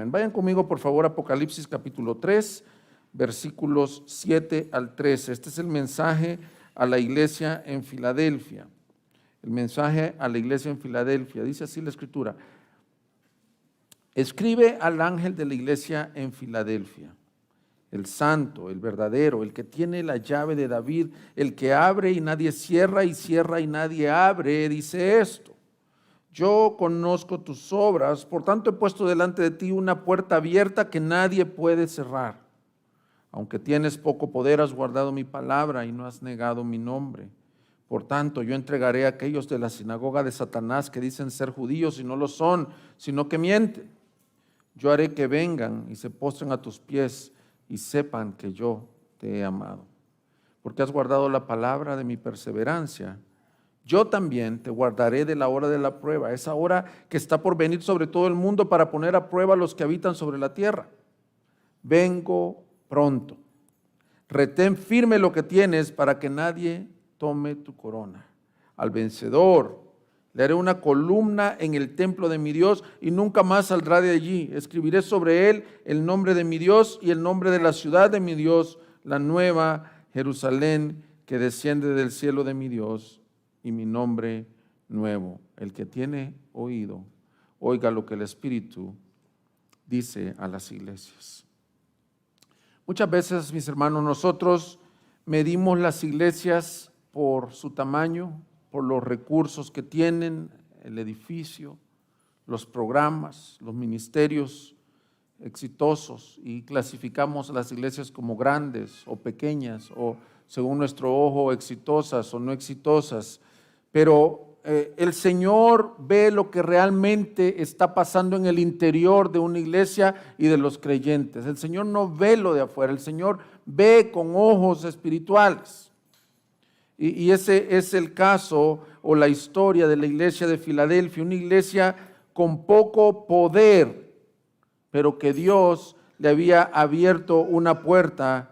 Amén. Vayan conmigo, por favor, a Apocalipsis capítulo 3, versículos 7 al 13. Este es el mensaje a la iglesia en Filadelfia. El mensaje a la iglesia en Filadelfia. Dice así la Escritura: escribe al ángel de la iglesia en Filadelfia, el santo, el verdadero, el que tiene la llave de David, el que abre y nadie cierra, y cierra y nadie abre, dice esto: yo conozco tus obras, por tanto he puesto delante de ti una puerta abierta que nadie puede cerrar. Aunque tienes poco poder, has guardado mi palabra y no has negado mi nombre. Por tanto, yo entregaré a aquellos de la sinagoga de Satanás que dicen ser judíos y no lo son, sino que mienten. Yo haré que vengan y se postren a tus pies y sepan que yo te he amado. Porque has guardado la palabra de mi perseverancia, yo también te guardaré de la hora de la prueba, esa hora que está por venir sobre todo el mundo para poner a prueba a los que habitan sobre la tierra. Vengo pronto. Retén firme lo que tienes para que nadie tome tu corona. Al vencedor le haré una columna en el templo de mi Dios y nunca más saldrá de allí. Escribiré sobre él el nombre de mi Dios y el nombre de la ciudad de mi Dios, la nueva Jerusalén que desciende del cielo de mi Dios, y mi nombre nuevo. El que tiene oído, oiga lo que el Espíritu dice a las iglesias. Muchas veces, mis hermanos, nosotros medimos las iglesias por su tamaño, por los recursos que tienen, el edificio, los programas, los ministerios exitosos, y clasificamos las iglesias como grandes o pequeñas, o según nuestro ojo exitosas o no exitosas. Pero el Señor ve lo que realmente está pasando en el interior de una iglesia y de los creyentes. El Señor no ve lo de afuera, el Señor ve con ojos espirituales. Y ese es el caso o la historia de la iglesia de Filadelfia, una iglesia con poco poder, pero que Dios le había abierto una puerta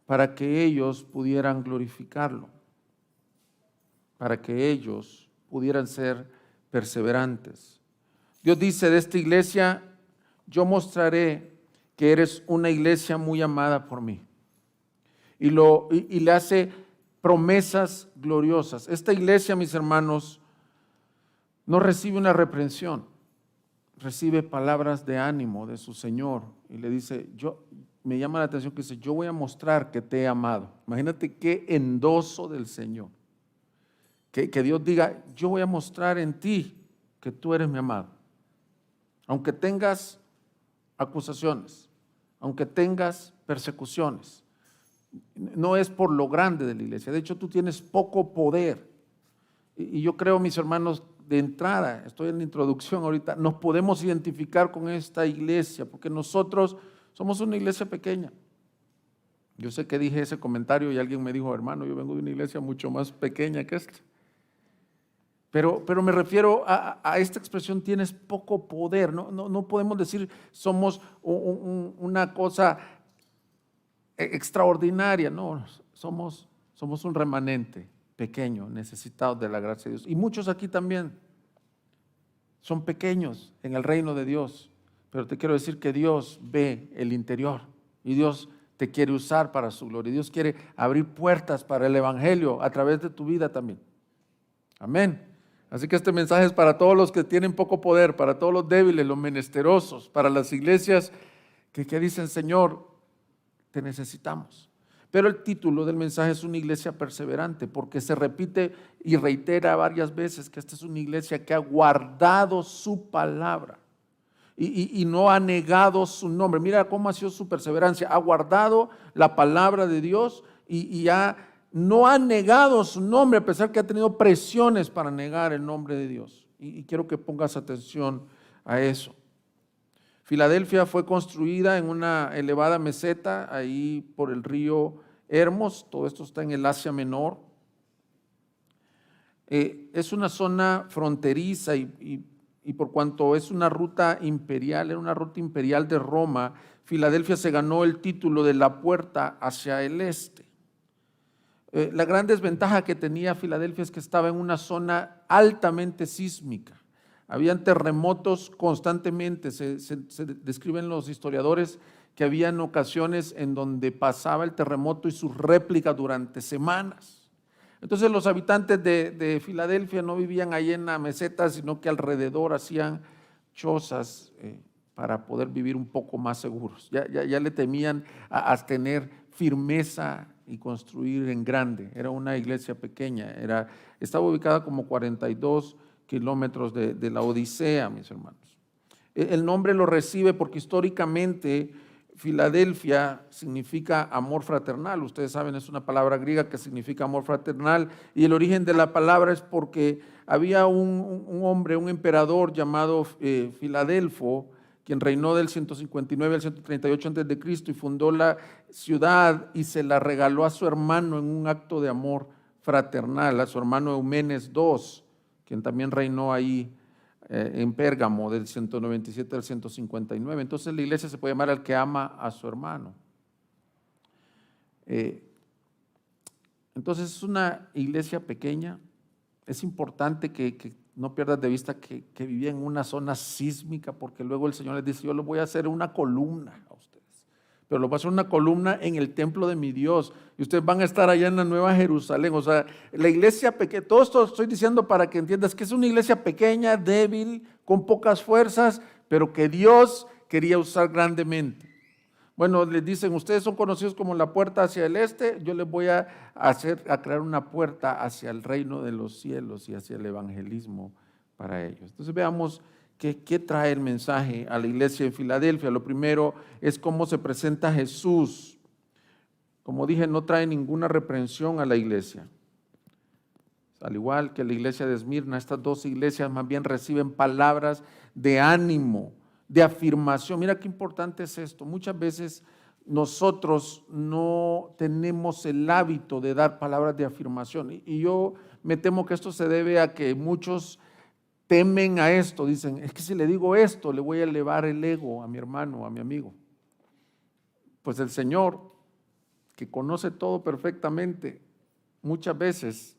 para que ellos pudieran glorificarlo, para que ellos pudieran ser perseverantes. Dios dice de esta iglesia: yo mostraré que eres una iglesia muy amada por mí. Y le hace promesas gloriosas. Esta iglesia, mis hermanos, no recibe una reprensión, recibe palabras de ánimo de su Señor, y le dice, me llama la atención que dice, yo voy a mostrar que te he amado. Imagínate qué endoso del Señor. Que Dios diga, yo voy a mostrar en ti que tú eres mi amado. Aunque tengas acusaciones, aunque tengas persecuciones, no es por lo grande de la iglesia. De hecho, tú tienes poco poder. Y yo creo, mis hermanos, de entrada, estoy en la introducción ahorita, nos podemos identificar con esta iglesia, porque nosotros somos una iglesia pequeña. Yo sé que dije ese comentario y alguien me dijo, hermano, yo vengo de una iglesia mucho más pequeña que esta. Pero me refiero a esta expresión, tienes poco poder. No podemos decir somos una cosa extraordinaria. No, somos un remanente pequeño, necesitados de la gracia de Dios. Y muchos aquí también son pequeños en el reino de Dios. Pero te quiero decir que Dios ve el interior y Dios te quiere usar para su gloria. Dios quiere abrir puertas para el evangelio a través de tu vida también. Amén. Así que este mensaje es para todos los que tienen poco poder, para todos los débiles, los menesterosos, para las iglesias que dicen, Señor, te necesitamos. Pero el título del mensaje es una iglesia perseverante, porque se repite y reitera varias veces que esta es una iglesia que ha guardado su palabra y no ha negado su nombre. Mira cómo ha sido su perseverancia. Ha guardado la palabra de Dios y no ha negado su nombre, a pesar que ha tenido presiones para negar el nombre de Dios. Y quiero que pongas atención a eso. Filadelfia fue construida en una elevada meseta ahí por el río Hermos. Todo esto está en el Asia Menor. Es una zona fronteriza y por cuanto es una ruta imperial, era una ruta imperial de Roma, Filadelfia se ganó el título de la puerta hacia el este. La gran desventaja que tenía Filadelfia es que estaba en una zona altamente sísmica. Habían terremotos constantemente, se describen los historiadores que habían ocasiones en donde pasaba el terremoto y sus réplicas durante semanas. Entonces los habitantes de Filadelfia no vivían ahí en la meseta, sino que alrededor hacían chozas para poder vivir un poco más seguros. Ya le temían a tener firmeza y construir en grande. Era una iglesia pequeña, estaba ubicada como 42 kilómetros de la Odisea, mis hermanos. El nombre lo recibe porque históricamente Filadelfia significa amor fraternal. Ustedes saben, es una palabra griega que significa amor fraternal, y el origen de la palabra es porque había un hombre, un emperador llamado Filadelfo, quien reinó del 159 al 138 a.C. y fundó la ciudad y se la regaló a su hermano en un acto de amor fraternal, a su hermano Eumenes II, quien también reinó ahí en Pérgamo del 197 al 159. Entonces la iglesia se puede llamar al que ama a su hermano. Entonces es una iglesia pequeña. Es importante que no pierdas de vista que vivía en una zona sísmica, porque luego el Señor les dice: yo les voy a hacer una columna a ustedes, pero les voy a hacer una columna en el templo de mi Dios, y ustedes van a estar allá en la Nueva Jerusalén. O sea, la iglesia pequeña, todo esto estoy diciendo para que entiendas que es una iglesia pequeña, débil, con pocas fuerzas, pero que Dios quería usar grandemente. Bueno, les dicen: ustedes son conocidos como la puerta hacia el este, yo les voy a crear una puerta hacia el reino de los cielos y hacia el evangelismo para ellos. Entonces veamos qué trae el mensaje a la iglesia de Filadelfia. Lo primero es cómo se presenta Jesús. Como dije, no trae ninguna reprensión a la iglesia. Al igual que la iglesia de Esmirna, estas dos iglesias más bien reciben palabras de ánimo, de afirmación. Mira qué importante es esto. Muchas veces nosotros no tenemos el hábito de dar palabras de afirmación, y yo me temo que esto se debe a que muchos temen a esto. Dicen: es que si le digo esto, le voy a elevar el ego a mi hermano, a mi amigo. Pues el Señor, que conoce todo perfectamente, muchas veces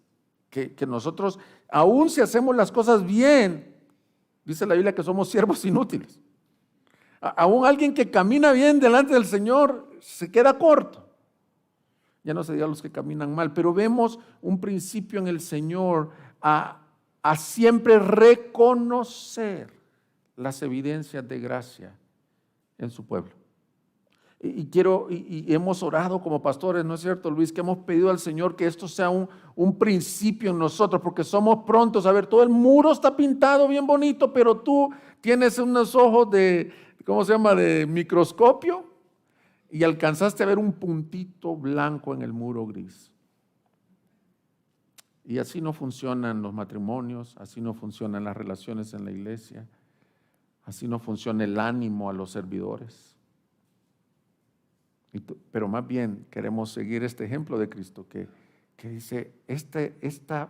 que nosotros, aun si hacemos las cosas bien, dice la Biblia que somos siervos inútiles. Aún alguien que camina bien delante del Señor se queda corto. Ya no se diga los que caminan mal, pero vemos un principio en el Señor a siempre reconocer las evidencias de gracia en su pueblo. Y hemos orado como pastores, ¿no es cierto, Luis? Que hemos pedido al Señor que esto sea un principio en nosotros, porque somos prontos a ver, todo el muro está pintado bien bonito, pero tú tienes unos ojos de, ¿cómo se llama?, de microscopio, y alcanzaste a ver un puntito blanco en el muro gris. Y así no funcionan los matrimonios, así no funcionan las relaciones en la iglesia, así no funciona el ánimo a los servidores. Pero más bien queremos seguir este ejemplo de Cristo que dice: esta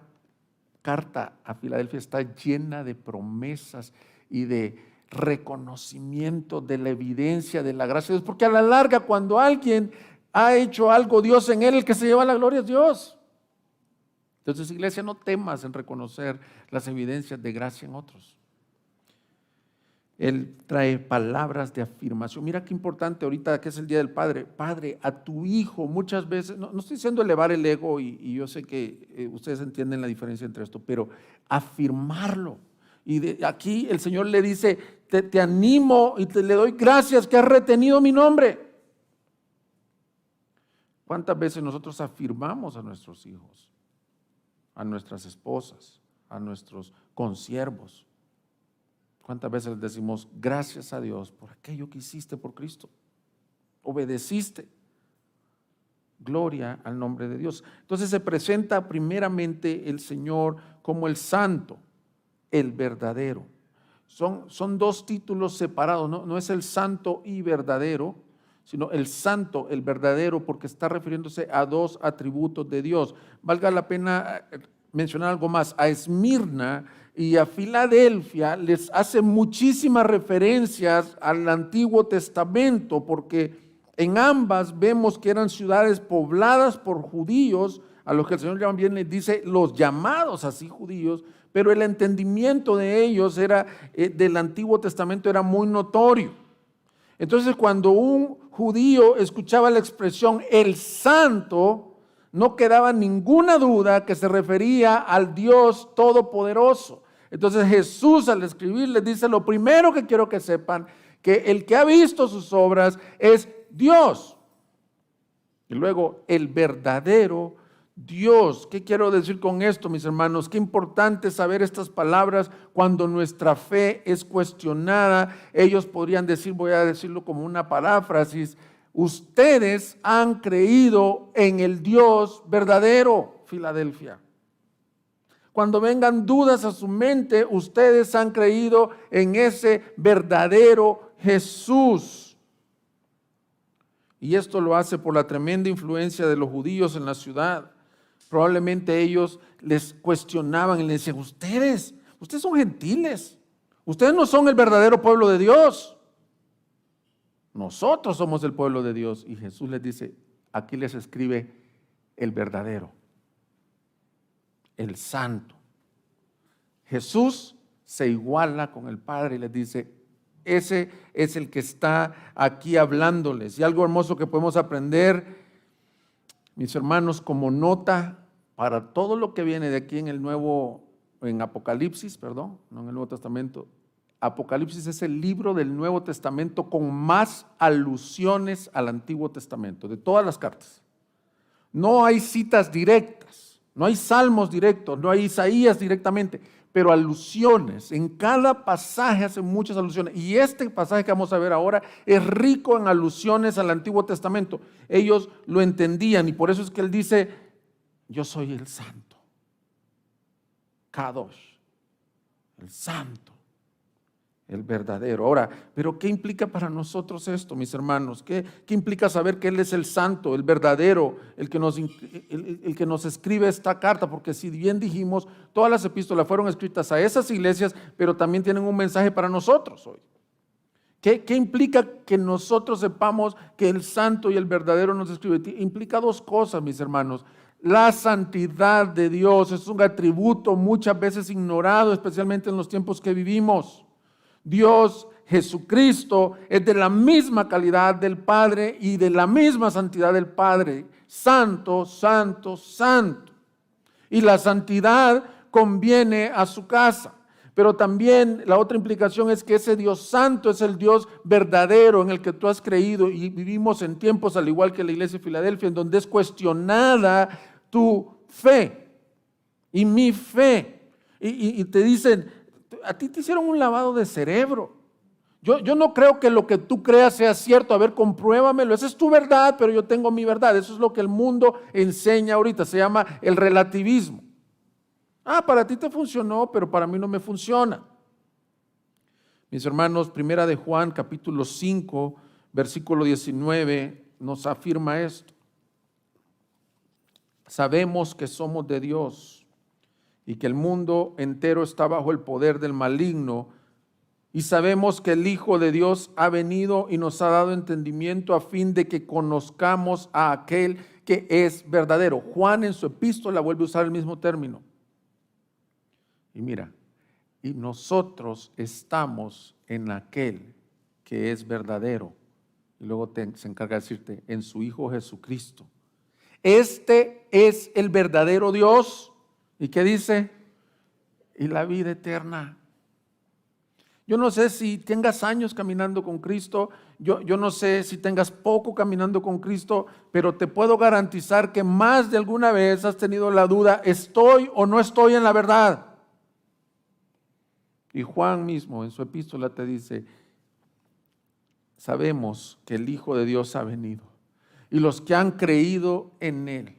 carta a Filadelfia está llena de promesas y de reconocimiento de la evidencia de la gracia de Dios, porque a la larga, cuando alguien ha hecho algo, Dios en él, el que se lleva la gloria es Dios. Entonces, iglesia, no temas en reconocer las evidencias de gracia en otros. Él trae palabras de afirmación. Mira qué importante ahorita que es el Día del Padre. Padre, a tu hijo muchas veces, no estoy diciendo elevar el ego, y yo sé que ustedes entienden la diferencia entre esto, pero afirmarlo. Y aquí el Señor le dice: te animo y le doy gracias que has retenido mi nombre. ¿Cuántas veces nosotros afirmamos a nuestros hijos, a nuestras esposas, a nuestros consiervos? ¿Cuántas veces les decimos: gracias a Dios por aquello que hiciste por Cristo? Obedeciste. Gloria al nombre de Dios. Entonces se presenta primeramente el Señor como el santo, el verdadero. Son dos títulos separados, no es el santo y verdadero, sino el santo, el verdadero, porque está refiriéndose a dos atributos de Dios. Valga la pena mencionar algo más. A Esmirna y a Filadelfia les hace muchísimas referencias al Antiguo Testamento, porque En ambas vemos que eran ciudades pobladas por judíos, a los que el Señor también les dice los llamados así judíos, pero el entendimiento de ellos era, del Antiguo Testamento era muy notorio. Entonces, cuando un judío escuchaba la expresión el santo, no quedaba ninguna duda que se refería al Dios Todopoderoso. Entonces Jesús, al escribir, les dice: lo primero que quiero que sepan, que el que ha visto sus obras es Dios. Y luego, el verdadero Dios. ¿Qué quiero decir con esto, mis hermanos? Qué importante saber estas palabras cuando nuestra fe es cuestionada. Ellos podrían decir, voy a decirlo como una paráfrasis: ustedes han creído en el Dios verdadero, Filadelfia. Cuando vengan dudas a su mente, ustedes han creído en ese verdadero Jesús. Y esto lo hace por la tremenda influencia de los judíos en la ciudad. Probablemente ellos les cuestionaban y les decían: ustedes son gentiles, ustedes no son el verdadero pueblo de Dios. Nosotros somos el pueblo de Dios. Y Jesús les dice: aquí les escribe el verdadero, el santo. Jesús se iguala con el Padre y les dice: ese es el que está aquí hablándoles. Y algo hermoso que podemos aprender, mis hermanos, como nota para todo lo que viene de aquí en Apocalipsis, no en el Nuevo Testamento. Apocalipsis es el libro del Nuevo Testamento con más alusiones al Antiguo Testamento, de todas las cartas. No hay citas directas, no hay salmos directos, no hay Isaías directamente, pero alusiones. En cada pasaje hacen muchas alusiones. Y este pasaje que vamos a ver ahora es rico en alusiones al Antiguo Testamento. Ellos lo entendían y por eso es que él dice: yo soy el santo, Kadosh, el santo, el verdadero. Ahora, ¿pero qué implica para nosotros esto, mis hermanos? ¿Qué implica saber que Él es el santo, el verdadero, el que nos escribe esta carta? Porque si bien dijimos, todas las epístolas fueron escritas a esas iglesias, pero también tienen un mensaje para nosotros hoy. ¿Qué implica que nosotros sepamos que el santo y el verdadero nos escribe? Implica dos cosas, mis hermanos. La santidad de Dios es un atributo muchas veces ignorado, especialmente en los tiempos que vivimos. Dios, Jesucristo, es de la misma calidad del Padre y de la misma santidad del Padre. Santo, santo, santo. Y la santidad conviene a su casa. Pero también la otra implicación es que ese Dios santo es el Dios verdadero en el que tú has creído. Y vivimos en tiempos, al igual que la iglesia de Filadelfia, en donde es cuestionada tu fe y mi fe. Y te dicen: a ti te hicieron un lavado de cerebro. Yo no creo que lo que tú creas sea cierto. A ver, compruébamelo. Esa es tu verdad, pero yo tengo mi verdad. Eso es lo que el mundo enseña ahorita. Se llama el relativismo. Para ti te funcionó, pero para mí no me funciona. Mis hermanos, primera de Juan, capítulo 5, versículo 19, nos afirma esto. Sabemos que somos de Dios y que el mundo entero está bajo el poder del maligno, y sabemos que el Hijo de Dios ha venido y nos ha dado entendimiento a fin de que conozcamos a aquel que es verdadero. Juan en su epístola vuelve a usar el mismo término. Y mira, y nosotros estamos en aquel que es verdadero. Y luego se encarga de decirte: en su Hijo Jesucristo. Este es el verdadero Dios. ¿Y qué dice? Y la vida eterna. Yo no sé si tengas años caminando con Cristo, yo no sé si tengas poco caminando con Cristo, pero te puedo garantizar que más de alguna vez has tenido la duda: ¿estoy o no estoy en la verdad? Y Juan mismo en su epístola te dice: sabemos que el Hijo de Dios ha venido, y los que han creído en Él,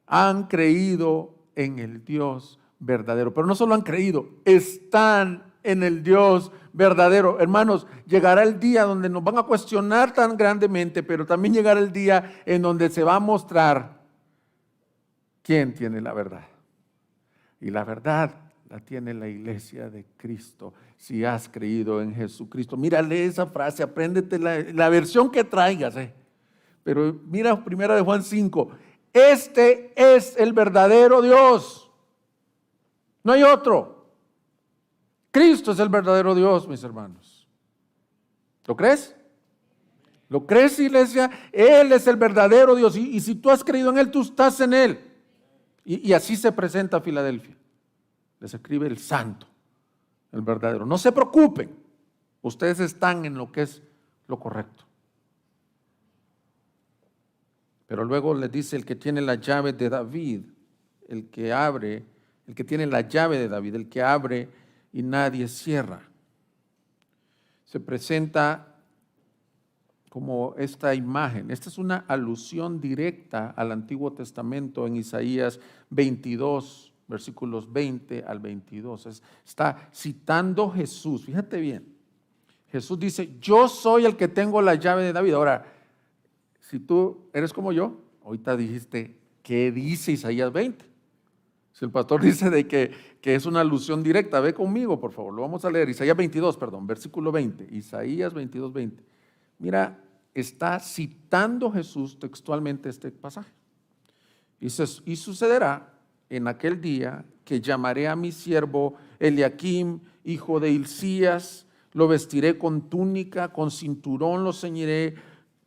han creído en el Dios verdadero. Pero no solo han creído, están en el Dios verdadero. Hermanos, llegará el día donde nos van a cuestionar tan grandemente, pero también llegará el día en donde se va a mostrar quién tiene la verdad. Y la verdad la tiene la iglesia de Cristo si has creído en Jesucristo. Mira, lee esa frase, apréndete la versión que traigas. Pero mira 1 de Juan 5. Este es el verdadero Dios. No hay otro. Cristo es el verdadero Dios, mis hermanos. ¿Lo crees? ¿Lo crees, iglesia? Él es el verdadero Dios. Y si tú has creído en Él, tú estás en Él. Y así se presenta a Filadelfia. Les escribe el santo, el verdadero. No se preocupen. Ustedes están en lo que es lo correcto. Pero luego les dice el que tiene la llave de David, el que abre, el que tiene la llave de David, el que abre y nadie cierra. Se presenta como esta imagen. Esta es una alusión directa al Antiguo Testamento en Isaías 22, versículos 20 al 22. Está citando Jesús. Fíjate bien. Jesús dice, yo soy el que tengo la llave de David. Ahora, si tú eres como yo, ahorita dijiste, ¿qué dice Isaías 20? Si el pastor dice de que es una alusión directa, ve conmigo, por favor, lo vamos a leer. Isaías 22, versículo 20. Isaías 22, 20. Mira, está citando Jesús textualmente este pasaje. Y sucederá en aquel día que llamaré a mi siervo Eliakim, hijo de Hilcías, lo vestiré con túnica, con cinturón lo ceñiré,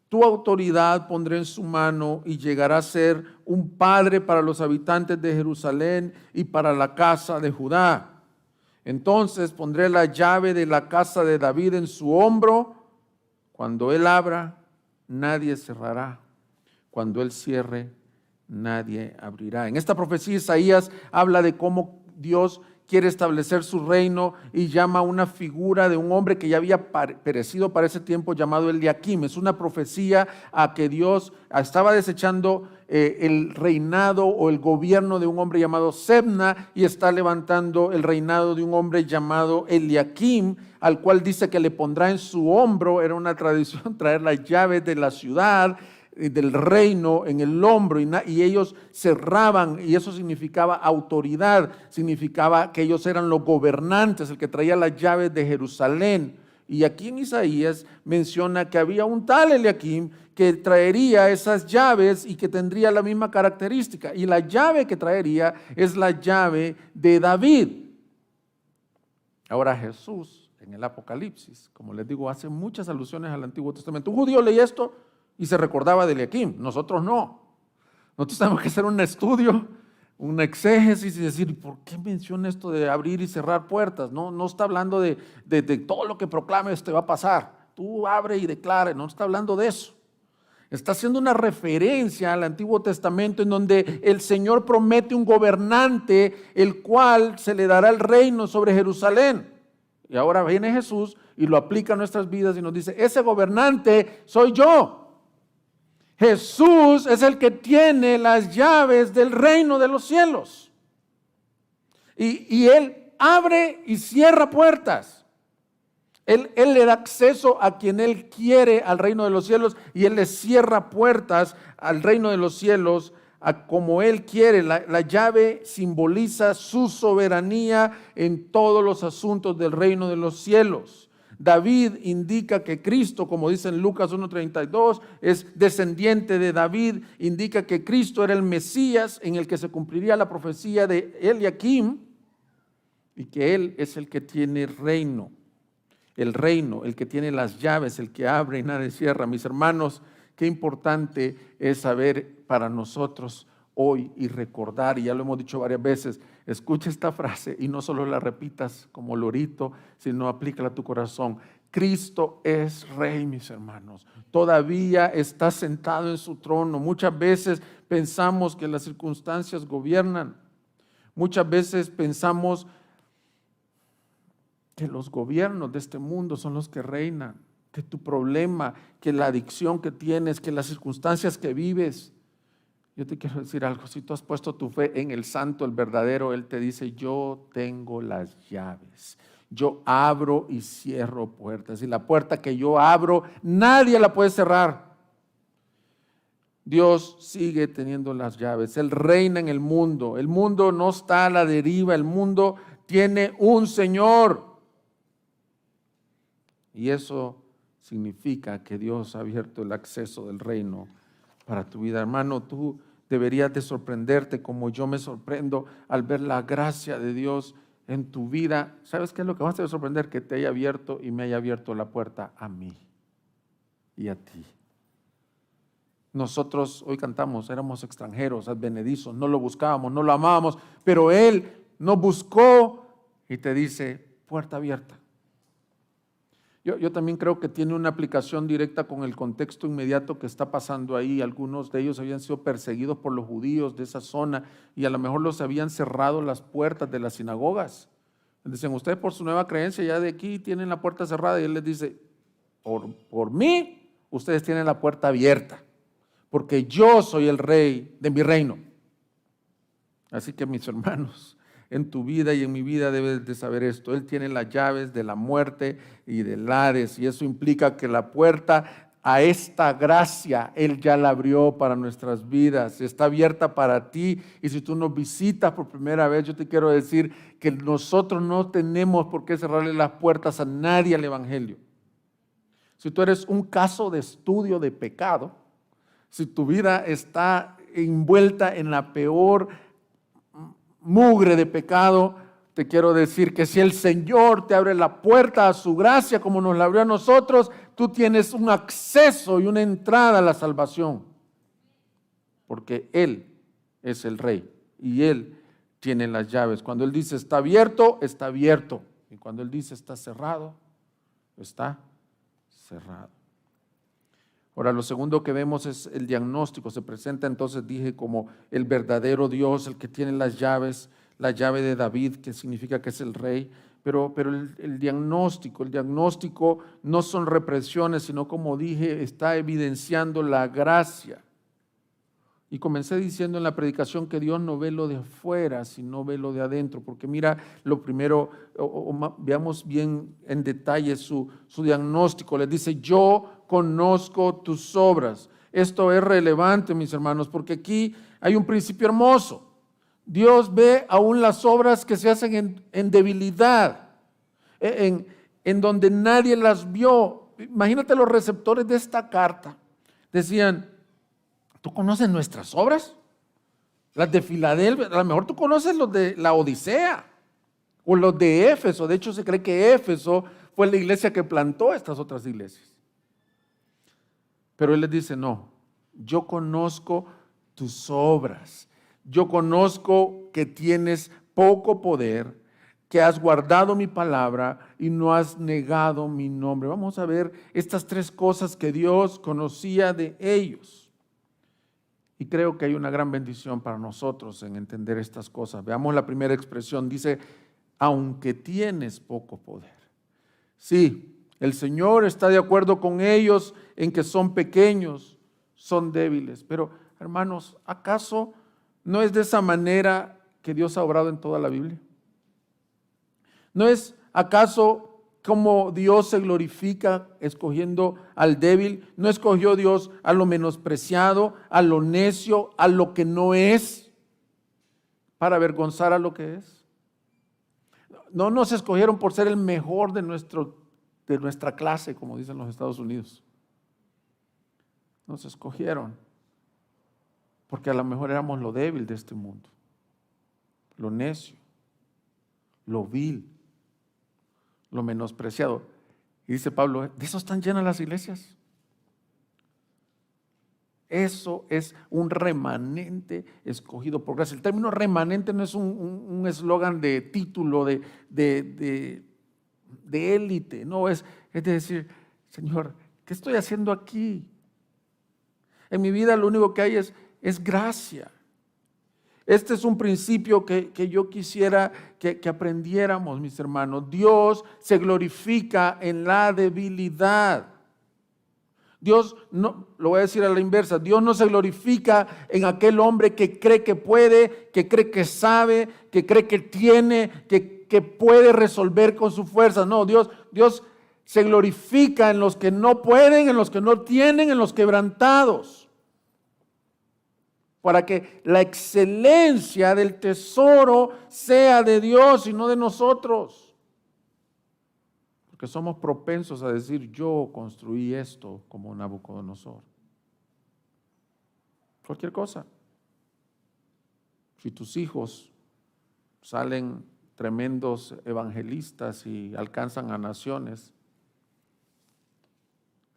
tu autoridad pondré en su mano y llegará a ser un padre para los habitantes de Jerusalén y para la casa de Judá. Entonces pondré la llave de la casa de David en su hombro. Cuando él abra, nadie cerrará. Cuando él cierre, nadie abrirá. En esta profecía Isaías habla de cómo Dios quiere establecer su reino y llama a una figura de un hombre que ya había perecido para ese tiempo llamado Eliakim. Es una profecía a que Dios estaba desechando el reinado o el gobierno de un hombre llamado Sebna y está levantando el reinado de un hombre llamado Eliakim, al cual dice que le pondrá en su hombro. Era una tradición traer las llaves de la ciudad, del reino en el hombro, y ellos cerraban, y eso significaba autoridad, significaba que ellos eran los gobernantes, el que traía las llaves de Jerusalén. Y aquí en Isaías menciona que había un tal Eliakim que traería esas llaves y que tendría la misma característica, y la llave que traería es la llave de David. Ahora Jesús en el Apocalipsis, como les digo, hace muchas alusiones al Antiguo Testamento. Un judío leía esto y se recordaba de Eliakim, nosotros no. Nosotros tenemos que hacer un estudio, un exégesis y decir, ¿por qué menciona esto de abrir y cerrar puertas? No está hablando de todo lo que proclames te va a pasar. Tú abre y declara, no está hablando de eso. Está haciendo una referencia al Antiguo Testamento en donde el Señor promete un gobernante, el cual se le dará el reino sobre Jerusalén. Y ahora viene Jesús y lo aplica a nuestras vidas y nos dice, ese gobernante soy yo. Jesús es el que tiene las llaves del reino de los cielos. Y Él abre y cierra puertas. Él le da acceso a quien Él quiere al reino de los cielos y Él le cierra puertas al reino de los cielos a como Él quiere. La llave simboliza su soberanía en todos los asuntos del reino de los cielos. David indica que Cristo, como dice en Lucas 1:32, es descendiente de David, indica que Cristo era el Mesías en el que se cumpliría la profecía de Eliakim y que Él es el que tiene reino, el que tiene las llaves, el que abre y nadie cierra. Mis hermanos, qué importante es saber para nosotros hoy y recordar, y ya lo hemos dicho varias veces, escucha esta frase y no solo la repitas como lorito, sino aplícala a tu corazón. Cristo es Rey, mis hermanos. Todavía está sentado en su trono. Muchas veces pensamos que las circunstancias gobiernan. Muchas veces pensamos que los gobiernos de este mundo son los que reinan, que tu problema, que la adicción que tienes, que las circunstancias que vives. Yo te quiero decir algo, si tú has puesto tu fe en el santo, el verdadero, Él te dice, yo tengo las llaves, yo abro y cierro puertas, y la puerta que yo abro, nadie la puede cerrar. Dios sigue teniendo las llaves, Él reina en el mundo no está a la deriva, el mundo tiene un Señor. Y eso significa que Dios ha abierto el acceso del reino para tu vida. Hermano, tú deberías de sorprenderte como yo me sorprendo al ver la gracia de Dios en tu vida. ¿Sabes qué es lo que más te va a sorprender? Que te haya abierto y me haya abierto la puerta a mí y a ti. Nosotros hoy cantamos, éramos extranjeros, advenedizos, no lo buscábamos, no lo amábamos, pero Él nos buscó y te dice, puerta abierta. Yo también creo que tiene una aplicación directa con el contexto inmediato que está pasando ahí. Algunos de ellos habían sido perseguidos por los judíos de esa zona y a lo mejor los habían cerrado las puertas de las sinagogas. Dicen, ustedes por su nueva creencia ya de aquí tienen la puerta cerrada, y Él les dice, por mí, ustedes tienen la puerta abierta, porque yo soy el rey de mi reino. Así que mis hermanos, en tu vida y en mi vida debes de saber esto. Él tiene las llaves de la muerte y del Hades, y eso implica que la puerta a esta gracia Él ya la abrió para nuestras vidas, está abierta para ti. Y si tú nos visitas por primera vez, yo te quiero decir que nosotros no tenemos por qué cerrarle las puertas a nadie al evangelio. Si tú eres un caso de estudio de pecado, si tu vida está envuelta en la peor mugre de pecado, te quiero decir que si el Señor te abre la puerta a su gracia como nos la abrió a nosotros, tú tienes un acceso y una entrada a la salvación, porque Él es el Rey y Él tiene las llaves. Cuando Él dice está abierto, y cuando Él dice está cerrado, está cerrado. Ahora, lo segundo que vemos es el diagnóstico. Se presenta entonces, dije, como el verdadero Dios, el que tiene las llaves, la llave de David, que significa que es el rey. Pero el diagnóstico no son represiones, sino, como dije, está evidenciando la gracia. Y comencé diciendo en la predicación que Dios no ve lo de afuera, sino ve lo de adentro. Porque mira, lo primero, veamos bien en detalle su diagnóstico. Les dice, yo conozco tus obras. Esto es relevante, mis hermanos, porque aquí hay un principio hermoso. Dios ve aún las obras que se hacen en debilidad, en donde nadie las vio. Imagínate los receptores de esta carta. Decían, ¿tú conoces nuestras obras? Las de Filadelfia, a lo mejor tú conoces los de la Odisea o los de Éfeso. De hecho, se cree que Éfeso fue la iglesia que plantó estas otras iglesias. Pero Él les dice, no, yo conozco tus obras. Yo conozco que tienes poco poder, que has guardado mi palabra y no has negado mi nombre. Vamos a ver estas tres cosas que Dios conocía de ellos. Y creo que hay una gran bendición para nosotros en entender estas cosas. Veamos la primera expresión. Dice, aunque tienes poco poder. Sí, el Señor está de acuerdo con ellos en que son pequeños, son débiles. Pero, hermanos, ¿acaso no es de esa manera que Dios ha obrado en toda la Biblia? ¿No es acaso como Dios se glorifica escogiendo al débil? ¿No escogió Dios a lo menospreciado, a lo necio, a lo que no es, para avergonzar a lo que es? No nos escogieron por ser el mejor de nuestra clase, como dicen los Estados Unidos. Nos escogieron porque a lo mejor éramos lo débil de este mundo, lo necio, lo vil, lo menospreciado. Y dice Pablo, ¿de eso están llenas las iglesias? Eso es un remanente escogido por gracia. El término remanente no es un eslogan de título de élite, no, es decir, Señor, ¿qué estoy haciendo aquí? En mi vida lo único que hay es gracia. Este es un principio que yo quisiera que aprendiéramos, mis hermanos. Dios se glorifica en la debilidad. Dios no, lo voy a decir a la inversa, Dios no se glorifica en aquel hombre que cree que puede, que cree que sabe, que cree que tiene, que puede resolver con su fuerza. No, Dios se glorifica en los que no pueden, en los que no tienen, en los quebrantados. para que la excelencia del tesoro sea de Dios y no de nosotros. Porque somos propensos a decir, yo construí esto como Nabucodonosor. Cualquier cosa. Si tus hijos salen tremendos evangelistas y alcanzan a naciones,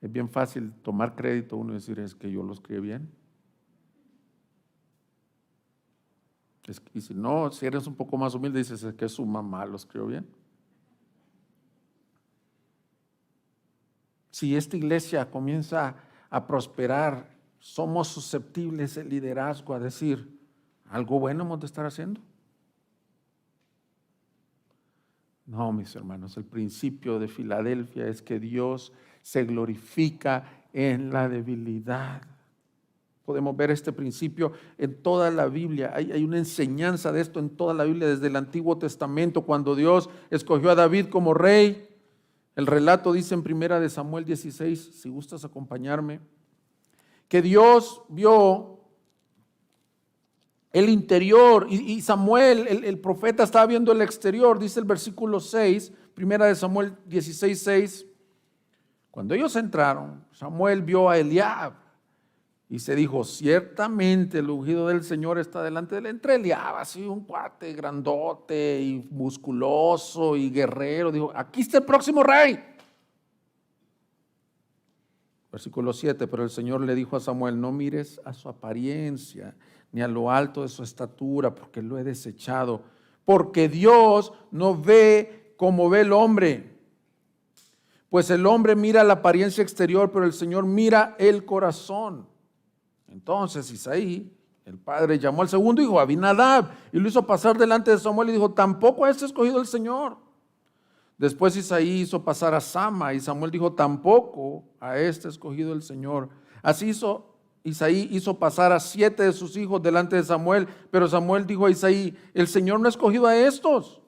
es bien fácil tomar crédito uno y decir, es que yo los crié bien. Y si no, si eres un poco más humilde, dices, es que su mamá los crió bien. Si esta iglesia comienza a prosperar, somos susceptibles el liderazgo a decir, algo bueno hemos de estar haciendo. No, mis hermanos, el principio de Filadelfia es que Dios se glorifica en la debilidad. Podemos ver este principio en toda la Biblia. Hay una enseñanza de esto en toda la Biblia, desde el Antiguo Testamento, cuando Dios escogió a David como rey. El relato dice en 1 Samuel 16, si gustas acompañarme, que Dios vio el interior y Samuel, el profeta, estaba viendo el exterior. Dice el versículo 6, 1 Samuel 16, 6. Cuando ellos entraron, Samuel vio a Eliab y se dijo, ciertamente el ungido del Señor está delante de él. Entre Eliab, así un cuate grandote y musculoso y guerrero, dijo, aquí está el próximo rey. Versículo 7, pero el Señor le dijo a Samuel, no mires a su apariencia, ni a lo alto de su estatura, porque lo he desechado. Porque Dios no ve como ve el hombre. Pues el hombre mira la apariencia exterior, pero el Señor mira el corazón. Entonces Isaí, el padre, llamó al segundo hijo, Abinadab, y lo hizo pasar delante de Samuel y dijo, tampoco a este escogido el Señor. Después Isaí hizo pasar a Sama, y Samuel dijo, tampoco a este escogido el Señor. Así Isaí hizo pasar a 7 de sus hijos delante de Samuel, pero Samuel dijo a Isaí, el Señor no ha escogido a estos.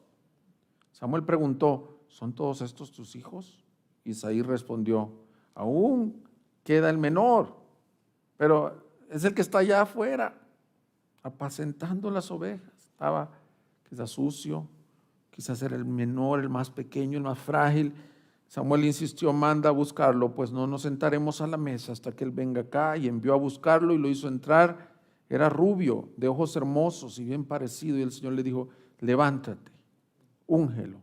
Samuel preguntó, ¿son todos estos tus hijos? Isaí respondió, aún queda el menor, pero es el que está allá afuera, apacentando las ovejas. Estaba quizás sucio, quizás era el menor, el más pequeño, el más frágil. Samuel insistió, manda a buscarlo, pues no nos sentaremos a la mesa hasta que él venga acá. Y envió a buscarlo y lo hizo entrar. Era rubio, de ojos hermosos y bien parecido. Y el Señor le dijo, levántate, úngelo,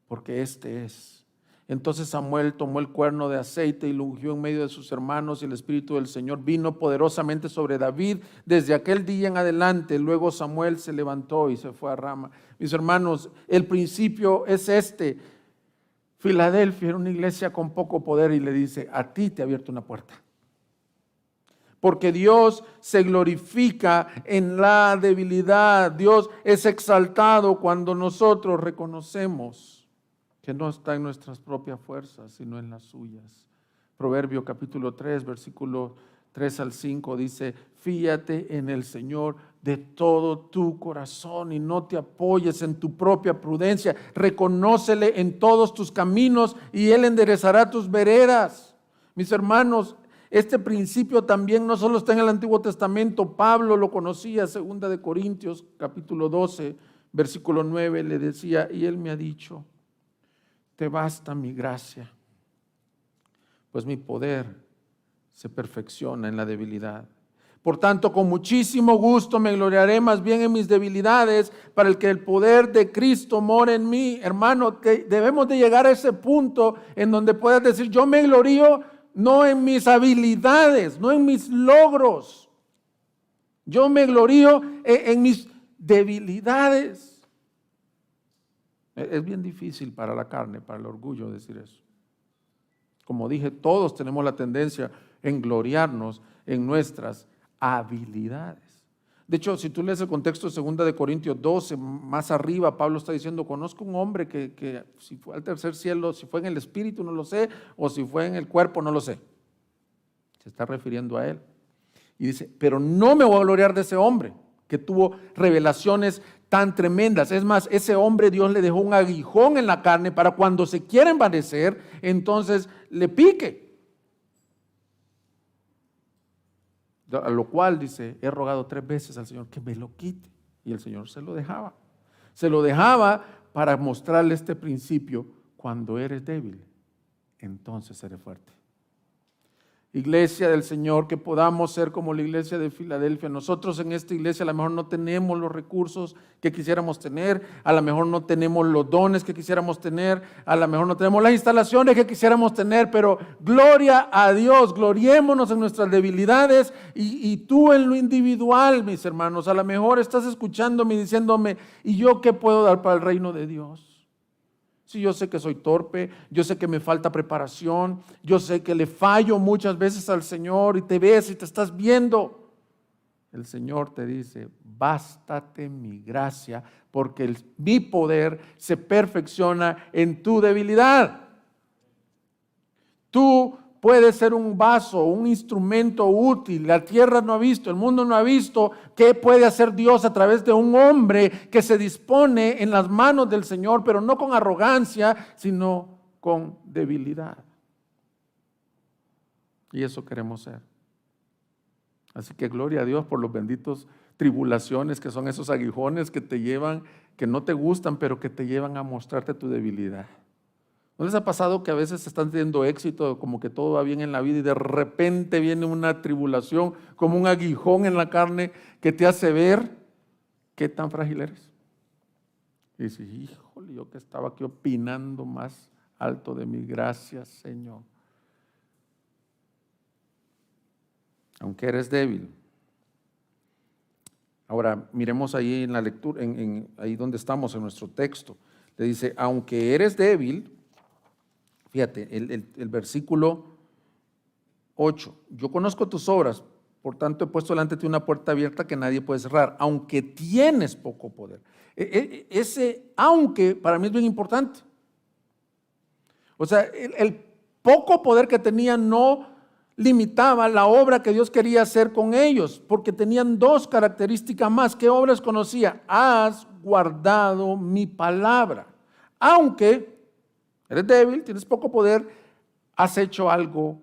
porque este es. Entonces Samuel tomó el cuerno de aceite y lo ungió en medio de sus hermanos, y el Espíritu del Señor vino poderosamente sobre David desde aquel día en adelante. Luego Samuel se levantó y se fue a Rama. Mis hermanos, el principio es este. Filadelfia era una iglesia con poco poder y le dice, a ti te he abierto una puerta. Porque Dios se glorifica en la debilidad. Dios es exaltado cuando nosotros reconocemos que no está en nuestras propias fuerzas, sino en las suyas. Proverbio capítulo 3, versículo 3 al 5 dice, fíate en el Señor de todo tu corazón y no te apoyes en tu propia prudencia. Reconócele en todos tus caminos y Él enderezará tus veredas. Mis hermanos, este principio también no solo está en el Antiguo Testamento. Pablo lo conocía, 2 Corintios capítulo 12, versículo 9, le decía, y Él me ha dicho, te basta mi gracia, pues mi poder se perfecciona en la debilidad. Por tanto, con muchísimo gusto me gloriaré más bien en mis debilidades, para el que el poder de Cristo more en mí. Hermano, debemos de llegar a ese punto en donde puedas decir, yo me glorío no en mis habilidades, no en mis logros. Yo me glorío en mis debilidades. Es bien difícil para la carne, para el orgullo decir eso. Como dije, todos tenemos la tendencia en gloriarnos en nuestras habilidades. De hecho, si tú lees el contexto de 2 Corintios 12, más arriba, Pablo está diciendo, conozco un hombre que si fue al tercer cielo, si fue en el espíritu, no lo sé, o si fue en el cuerpo, no lo sé. Se está refiriendo a él. Y dice, pero no me voy a gloriar de ese hombre que tuvo revelaciones tan tremendas. Es más, ese hombre Dios le dejó un aguijón en la carne para cuando se quiera envanecer, entonces le pique. A lo cual dice, he rogado 3 veces al Señor que me lo quite. Y el Señor se lo dejaba. Se lo dejaba para mostrarle este principio: cuando eres débil, entonces seré fuerte. Iglesia del Señor, que podamos ser como la iglesia de Filadelfia. Nosotros en esta iglesia a lo mejor no tenemos los recursos que quisiéramos tener, a lo mejor no tenemos los dones que quisiéramos tener, a lo mejor no tenemos las instalaciones que quisiéramos tener, pero gloria a Dios, gloriémonos en nuestras debilidades y tú en lo individual, mis hermanos. A lo mejor estás escuchándome y diciéndome, ¿y yo qué puedo dar para el reino de Dios? Sí, yo sé que soy torpe, yo sé que me falta preparación, yo sé que le fallo muchas veces al Señor, y te ves y te estás viendo. El Señor te dice, bástate mi gracia, porque mi poder se perfecciona en tu debilidad. Tú puedes ser un vaso, un instrumento útil. La tierra no ha visto, el mundo no ha visto qué puede hacer Dios a través de un hombre que se dispone en las manos del Señor, pero no con arrogancia, sino con debilidad. Y eso queremos ser. Así que gloria a Dios por los benditos tribulaciones, que son esos aguijones que te llevan, que no te gustan, pero que te llevan a mostrarte tu debilidad. ¿No les ha pasado que a veces están teniendo éxito, como que todo va bien en la vida, y de repente viene una tribulación como un aguijón en la carne que te hace ver qué tan frágil eres? Y dices, híjole, yo que estaba aquí opinando más alto de mi gracia, Señor. Aunque eres débil. Ahora, miremos ahí en la lectura, ahí donde estamos en nuestro texto. Le dice, aunque eres débil. Fíjate, el versículo 8. Yo conozco tus obras, por tanto he puesto delante de ti una puerta abierta que nadie puede cerrar, aunque tienes poco poder. Ese aunque para mí es bien importante. O sea, el poco poder que tenían no limitaba la obra que Dios quería hacer con ellos, porque tenían 2 características más. ¿Qué obras conocía? Has guardado mi palabra. Aunque eres débil, tienes poco poder, has hecho algo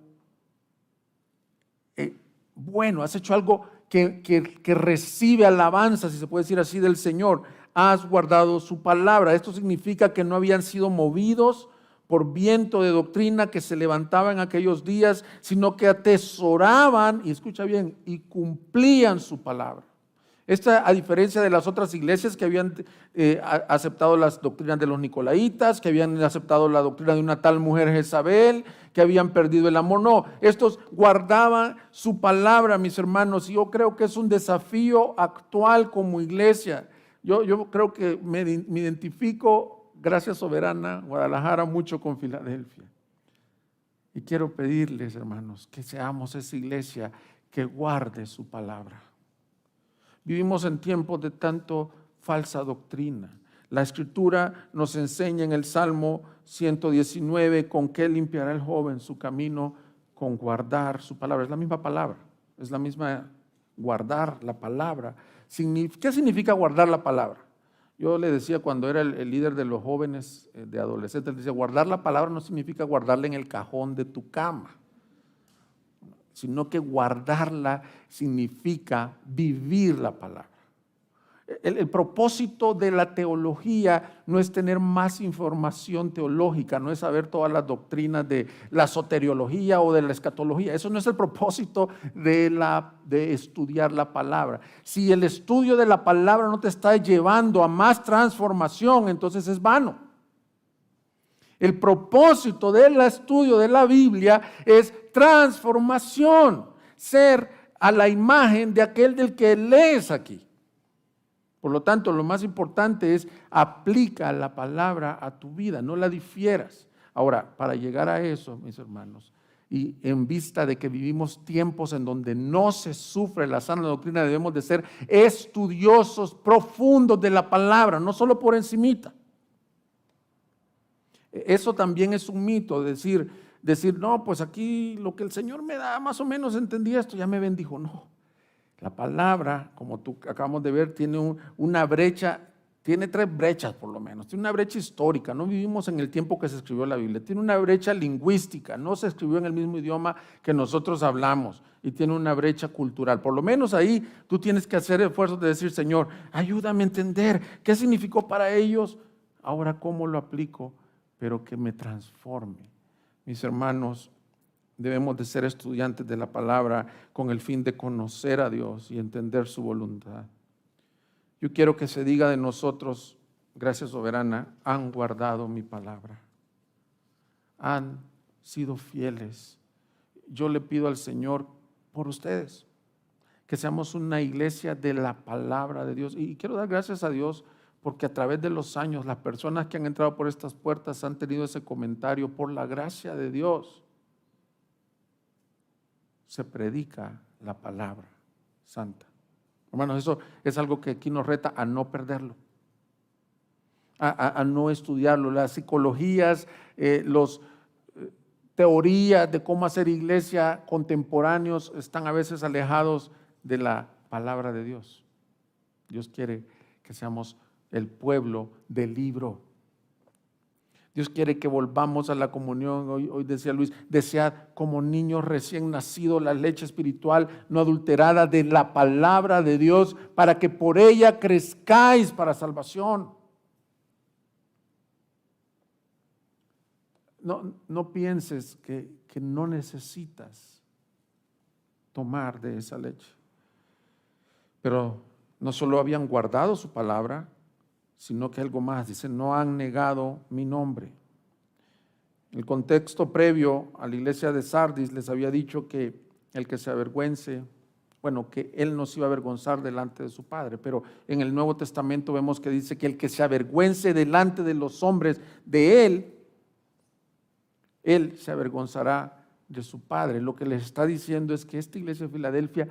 bueno, has hecho algo que recibe alabanza, si se puede decir así, del Señor. Has guardado su palabra. Esto significa que no habían sido movidos por viento de doctrina que se levantaba en aquellos días, sino que atesoraban, y escucha bien, y cumplían su palabra. Esta, a diferencia de las otras iglesias que habían aceptado las doctrinas de los Nicolaitas, que habían aceptado la doctrina de una tal mujer Jezabel, que habían perdido el amor. No, estos guardaban su palabra, mis hermanos, y yo creo que es un desafío actual como iglesia. Yo creo que me identifico, gracias Soberana, Guadalajara, mucho con Filadelfia. Y quiero pedirles, hermanos, que seamos esa iglesia que guarde su palabra. Vivimos en tiempos de tanto falsa doctrina. La Escritura nos enseña en el Salmo 119 con qué limpiará el joven su camino, con guardar su palabra. Es la misma palabra, es la misma guardar la palabra. ¿Qué significa guardar la palabra? Yo le decía cuando era el líder de los jóvenes, de adolescentes, le decía, guardar la palabra no significa guardarla en el cajón de tu cama, sino que guardarla significa vivir la palabra. El propósito de la teología no es tener más información teológica, no es saber todas las doctrinas de la soteriología o de la escatología. Eso no es el propósito de estudiar la palabra. Si el estudio de la palabra no te está llevando a más transformación, entonces es vano. El propósito del estudio de la Biblia es transformación, ser a la imagen de aquel del que lees aquí. Por lo tanto, lo más importante es aplica la palabra a tu vida, no la difieras. Ahora, para llegar a eso, mis hermanos, y en vista de que vivimos tiempos en donde no se sufre la sana doctrina, debemos de ser estudiosos profundos de la palabra, no solo por encimita. Eso también es un mito, decir, no, pues aquí lo que el Señor me da, más o menos entendí esto, ya me bendijo. No, la palabra, como tú acabamos de ver, tiene una brecha tiene 3 brechas por lo menos. Tiene una brecha histórica, no vivimos en el tiempo que se escribió la Biblia. Tiene una brecha lingüística, no se escribió en el mismo idioma que nosotros hablamos. Y tiene una brecha cultural. Por lo menos ahí tú tienes que hacer esfuerzos de decir, Señor, ayúdame a entender qué significó para ellos. Ahora, ¿cómo lo aplico? Pero que me transforme. Mis hermanos, debemos de ser estudiantes de la palabra con el fin de conocer a Dios y entender su voluntad. Yo quiero que se diga de nosotros, gracia soberana, han guardado mi palabra, han sido fieles. Yo le pido al Señor por ustedes, que seamos una iglesia de la palabra de Dios. Y quiero dar gracias a Dios porque a través de los años las personas que han entrado por estas puertas han tenido ese comentario: por la gracia de Dios se predica la palabra santa. Hermanos, eso es algo que aquí nos reta a no perderlo, a no estudiarlo. Las psicologías, los teorías de cómo hacer iglesia contemporáneos están a veces alejados de la palabra de Dios. Dios quiere que seamos el pueblo del libro. Dios quiere que volvamos a la comunión. Hoy decía Luis, desead como niños recién nacidos la leche espiritual no adulterada de la palabra de Dios, para que por ella crezcáis para salvación. No pienses que no necesitas tomar de esa leche. Pero no solo habían guardado su palabra, sino que algo más. Dice, no han negado mi nombre. El contexto previo a la iglesia de Sardis les había dicho que el que se avergüence, bueno, que él no se iba a avergonzar delante de su Padre, pero en el Nuevo Testamento vemos que dice que el que se avergüence delante de los hombres de él se avergonzará de su Padre. Lo que les está diciendo es que esta iglesia de Filadelfia,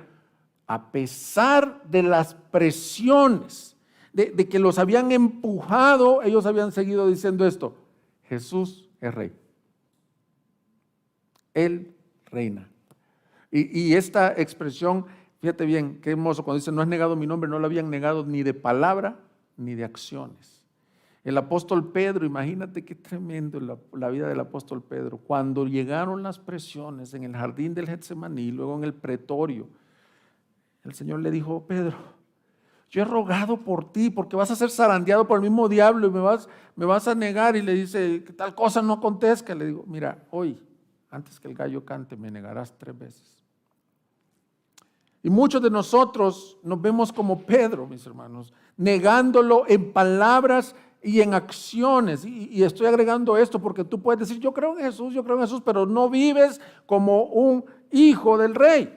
a pesar de las presiones, de que los habían empujado, ellos habían seguido diciendo esto: Jesús es rey, Él reina. Y esta expresión, fíjate bien, qué hermoso, cuando dice no has negado mi nombre, no lo habían negado ni de palabra ni de acciones. El apóstol Pedro, imagínate qué tremendo la vida del apóstol Pedro. Cuando llegaron las presiones en el jardín del Getsemaní, luego en el pretorio, el Señor le dijo: Pedro, yo he rogado por ti porque vas a ser zarandeado por el mismo diablo y me vas a negar. Y le dice, que tal cosa no acontezca. Le digo, mira, hoy, antes que el gallo cante, me negarás 3 veces. Y muchos de nosotros nos vemos como Pedro, mis hermanos, negándolo en palabras y en acciones. Y estoy agregando esto porque tú puedes decir, yo creo en Jesús, pero no vives como un hijo del rey.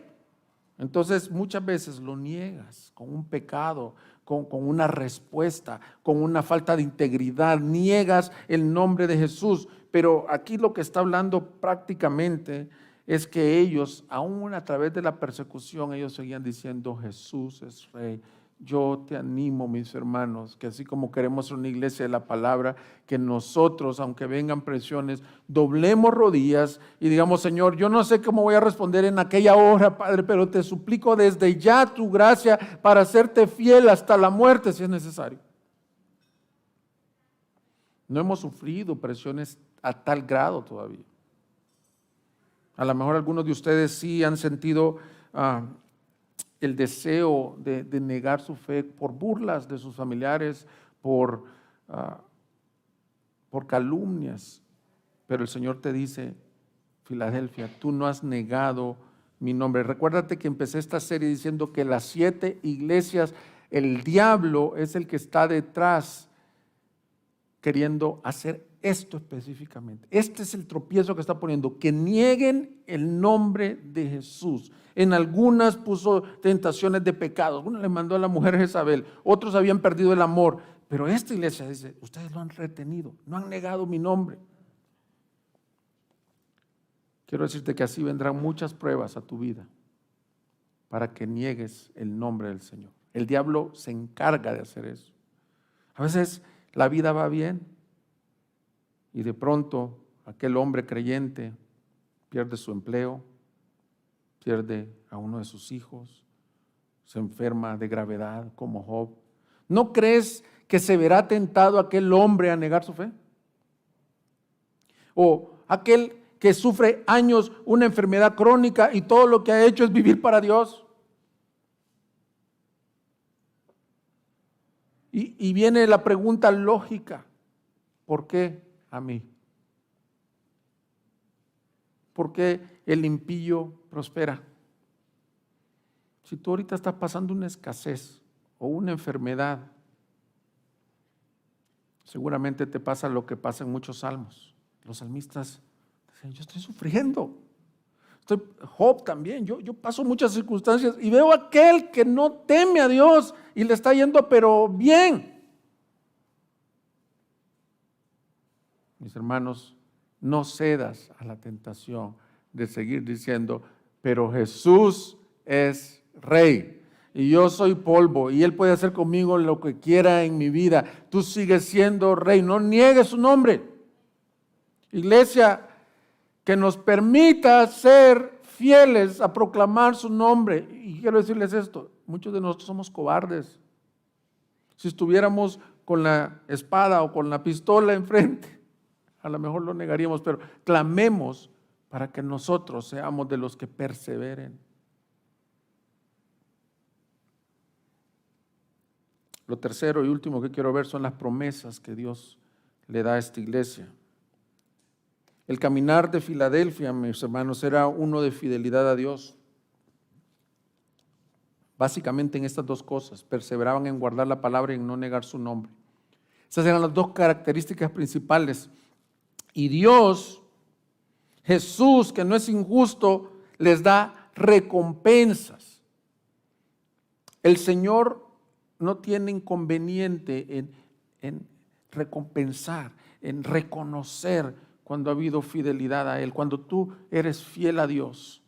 Entonces muchas veces lo niegas con un pecado, con una respuesta, con una falta de integridad, niegas el nombre de Jesús. Pero aquí lo que está hablando prácticamente es que ellos, aún a través de la persecución, ellos seguían diciendo Jesús es rey. Yo te animo, mis hermanos, que así como queremos ser una iglesia de la palabra, que nosotros, aunque vengan presiones, doblemos rodillas y digamos, Señor, yo no sé cómo voy a responder en aquella hora, Padre, pero te suplico desde ya tu gracia para hacerte fiel hasta la muerte si es necesario. No hemos sufrido presiones a tal grado todavía. A lo mejor algunos de ustedes sí han sentido el deseo de negar su fe por burlas de sus familiares, por calumnias. Pero el Señor te dice, Filadelfia, tú no has negado mi nombre. Recuérdate que empecé esta serie diciendo que las 7 iglesias, el diablo es el que está detrás queriendo hacer esto específicamente. Este es el tropiezo que está poniendo, que nieguen el nombre de Jesús. En algunas puso tentaciones de pecado. Uno le mandó a la mujer Jezabel, otros habían perdido el amor. Pero esta iglesia dice, ustedes lo han retenido, no han negado mi nombre. Quiero decirte que así vendrán muchas pruebas a tu vida para que niegues el nombre del Señor. El diablo se encarga de hacer eso. A veces la vida va bien y de pronto aquel hombre creyente pierde su empleo, pierde a uno de sus hijos, se enferma de gravedad como Job. ¿No crees que se verá tentado aquel hombre a negar su fe? ¿O aquel que sufre años una enfermedad crónica y todo lo que ha hecho es vivir para Dios? Y viene la pregunta lógica: ¿por qué a mí? ¿Por qué el impío prospera? Si tú ahorita estás pasando una escasez o una enfermedad, seguramente te pasa lo que pasa en muchos salmos. Los salmistas dicen: yo estoy sufriendo. Job también, yo paso muchas circunstancias y veo a aquel que no teme a Dios y le está yendo pero bien. Mis hermanos, no cedas a la tentación de seguir diciendo: pero Jesús es Rey y yo soy polvo y Él puede hacer conmigo lo que quiera en mi vida. Tú sigues siendo Rey, no niegues su nombre. Iglesia, que nos permita ser fieles a proclamar su nombre. Y quiero decirles esto: muchos de nosotros somos cobardes. Si estuviéramos con la espada o con la pistola enfrente, a lo mejor lo negaríamos, pero clamemos para que nosotros seamos de los que perseveren. Lo tercero y último que quiero ver son las promesas que Dios le da a esta iglesia. El caminar de Filadelfia, mis hermanos, era uno de fidelidad a Dios. Básicamente en estas dos cosas: perseveraban en guardar la palabra y en no negar su nombre. Esas eran las dos características principales. Y Dios, Jesús, que no es injusto, les da recompensas. El Señor no tiene inconveniente en recompensar, en reconocer cuando ha habido fidelidad a Él. Cuando tú eres fiel a Dios,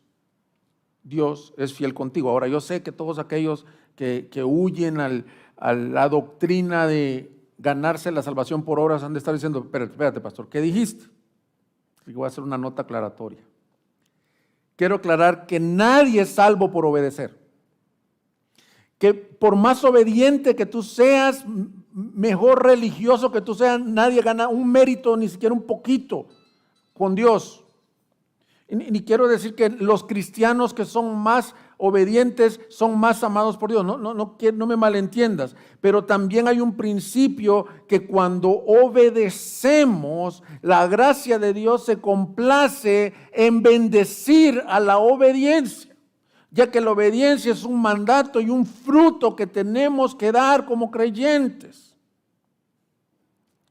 Dios es fiel contigo. Ahora, yo sé que todos aquellos que huyen a la doctrina de ganarse la salvación por obras han de estar diciendo: pero espérate, pastor, ¿qué dijiste? Así que voy a hacer una nota aclaratoria. Quiero aclarar que nadie es salvo por obedecer. Que por más obediente que tú seas, mejor religioso que tú seas, nadie gana un mérito, ni siquiera un poquito, con Dios. Ni quiero decir que los cristianos que son más obedientes son más amados por Dios. No me malentiendas. Pero también hay un principio que cuando obedecemos, la gracia de Dios se complace en bendecir a la obediencia, ya que la obediencia es un mandato y un fruto que tenemos que dar como creyentes.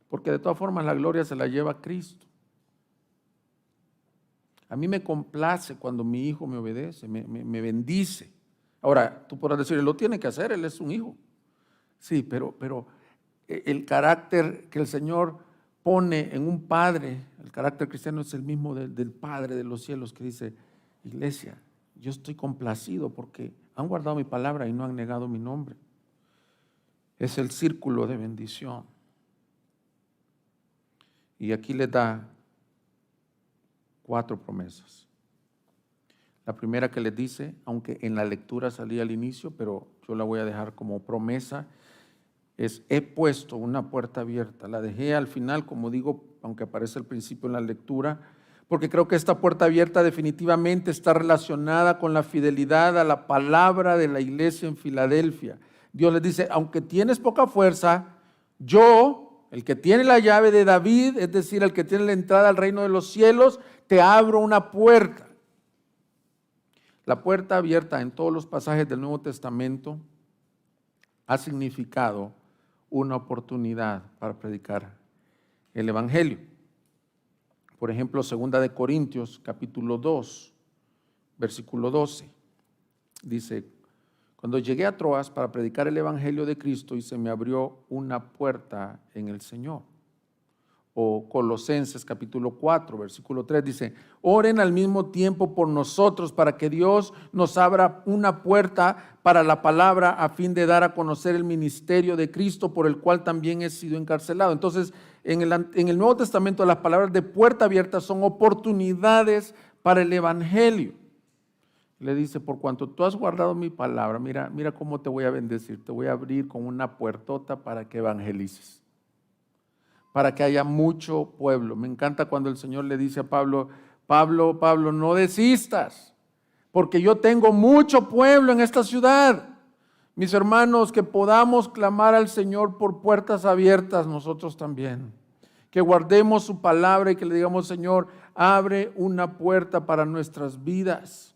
Porque de todas formas la gloria se la lleva Cristo. A mí me complace cuando mi hijo me obedece, me bendice. Ahora, tú podrás decir: él lo tiene que hacer, él es un hijo. Sí, pero el carácter que el Señor pone en un padre, el carácter cristiano es el mismo del Padre de los cielos, que dice: iglesia, yo estoy complacido porque han guardado mi palabra y no han negado mi nombre. Es el círculo de bendición. Y aquí les da 4 promesas. La primera que les dice, aunque en la lectura salía al inicio, pero yo la voy a dejar como promesa, es: he puesto una puerta abierta. La dejé al final, como digo, aunque aparece al principio en la lectura, porque creo que esta puerta abierta definitivamente está relacionada con la fidelidad a la palabra de la iglesia en Filadelfia. Dios les dice: aunque tienes poca fuerza, yo, el que tiene la llave de David, es decir, el que tiene la entrada al reino de los cielos, te abro una puerta. La puerta abierta en todos los pasajes del Nuevo Testamento ha significado una oportunidad para predicar el Evangelio. Por ejemplo, 2 de Corintios, capítulo 2, versículo 12, dice: cuando llegué a Troas para predicar el Evangelio de Cristo y se me abrió una puerta en el Señor. O Colosenses capítulo 4, versículo 3 dice: oren al mismo tiempo por nosotros para que Dios nos abra una puerta para la palabra a fin de dar a conocer el ministerio de Cristo, por el cual también he sido encarcelado. Entonces, en el Nuevo Testamento las palabras de puerta abierta son oportunidades para el Evangelio. Le dice, por cuanto tú has guardado mi palabra, mira cómo te voy a bendecir, te voy a abrir con una puertota para que evangelices, para que haya mucho pueblo. Me encanta cuando el Señor le dice a Pablo, Pablo, no desistas, porque yo tengo mucho pueblo en esta ciudad. Mis hermanos, que podamos clamar al Señor por puertas abiertas nosotros también. Que guardemos su palabra y que le digamos, Señor, abre una puerta para nuestras vidas.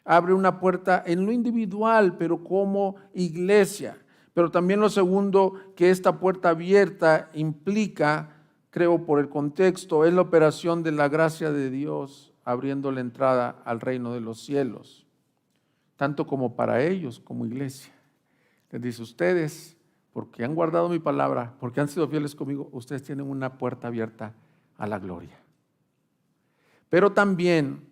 Abre una puerta en lo individual, pero como iglesia. Pero también lo segundo, que esta puerta abierta implica, creo por el contexto, es la operación de la gracia de Dios abriendo la entrada al reino de los cielos, tanto como para ellos como iglesia. Les dice, ustedes, porque han guardado mi palabra, porque han sido fieles conmigo, ustedes tienen una puerta abierta a la gloria. Pero también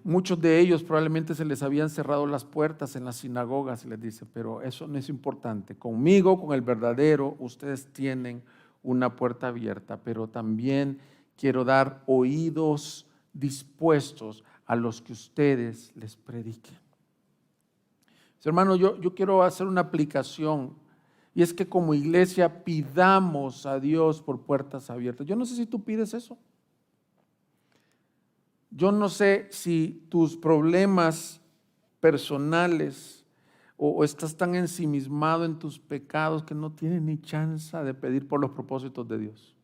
muchos de ellos probablemente se les habían cerrado las puertas en las sinagogas, les dice, pero eso no es importante. Conmigo, con el verdadero, ustedes tienen una puerta abierta, pero también quiero dar oídos dispuestos a los que ustedes les prediquen. Hermano, yo quiero hacer una aplicación, y es que como iglesia pidamos a Dios por puertas abiertas. Yo no sé si tú pides eso. Yo no sé si tus problemas personales o estás tan ensimismado en tus pecados que no tienes ni chance de pedir por los propósitos de Dios.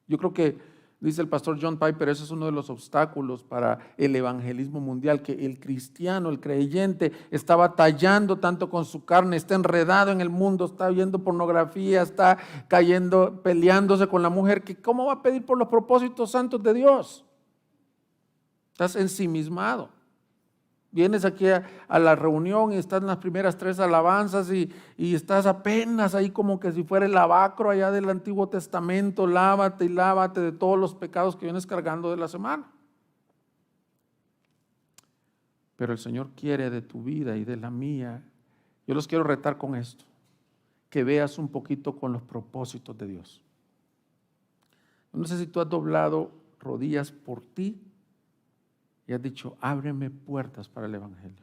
Yo creo que, dice el pastor John Piper, ese es uno de los obstáculos para el evangelismo mundial, que el cristiano, el creyente, está batallando tanto con su carne, está enredado en el mundo, está viendo pornografía, está cayendo, peleándose con la mujer, que ¿cómo va a pedir por los propósitos santos de Dios? Estás ensimismado. Vienes aquí a la reunión y estás en las primeras 3 alabanzas y estás apenas ahí como que si fuera el lavacro allá del Antiguo Testamento, lávate y lávate de todos los pecados que vienes cargando de la semana. Pero el Señor quiere de tu vida y de la mía. Yo los quiero retar con esto, que veas un poquito con los propósitos de Dios. No sé si tú has doblado rodillas por ti y has dicho, ábreme puertas para el evangelio.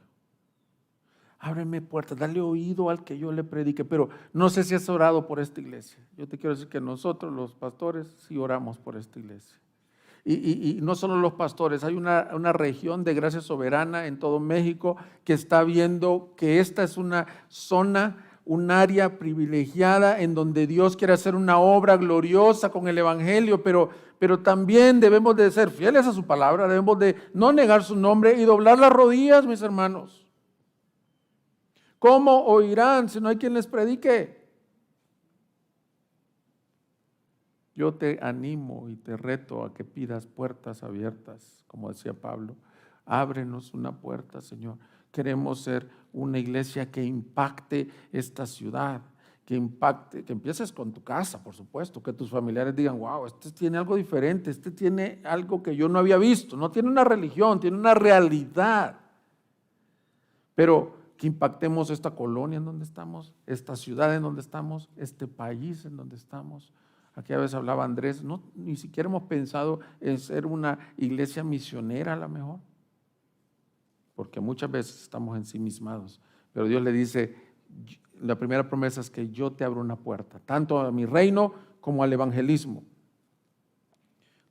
Ábreme puertas, dale oído al que yo le predique. Pero no sé si has orado por esta iglesia. Yo te quiero decir que nosotros los pastores sí oramos por esta iglesia. Y no solo los pastores, hay una región de gracia soberana en todo México que está viendo que esta es una zona, un área privilegiada en donde Dios quiere hacer una obra gloriosa con el evangelio, pero también debemos de ser fieles a su palabra, debemos de no negar su nombre y doblar las rodillas, mis hermanos. ¿Cómo oirán si no hay quien les predique? Yo te animo y te reto a que pidas puertas abiertas, como decía Pablo. Ábrenos una puerta, Señor. Queremos ser una iglesia que impacte esta ciudad, que impacte, que empieces con tu casa, por supuesto, que tus familiares digan, wow, este tiene algo diferente, este tiene algo que yo no había visto, no tiene una religión, tiene una realidad. Pero que impactemos esta colonia en donde estamos, esta ciudad en donde estamos, este país en donde estamos. Aquí a veces hablaba Andrés, no, ni siquiera hemos pensado en ser una iglesia misionera a lo mejor, porque muchas veces estamos ensimismados, pero Dios le dice, la primera promesa es que yo te abro una puerta, tanto a mi reino como al evangelismo.